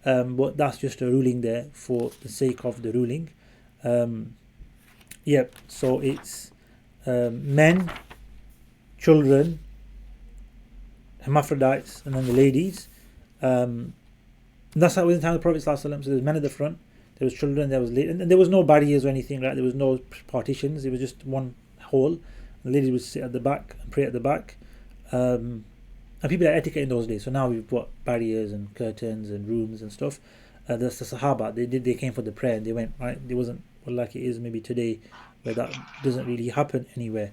Speaker 1: But that's just a ruling there for the sake of the ruling. Yep. So it's men, children, hermaphrodites, and then the ladies. That's how it was in the time of the Prophet ﷺ. So there's men at the front, there was children, there was ladies, and there was no barriers or anything, right? There was no partitions. It was just one hall. The ladies would sit at the back and pray at the back. And people had etiquette in those days. So now we've got barriers and curtains and rooms and stuff. That's the Sahaba. They came for the prayer and they went, right. It wasn't like it is maybe today, where that doesn't really happen anywhere.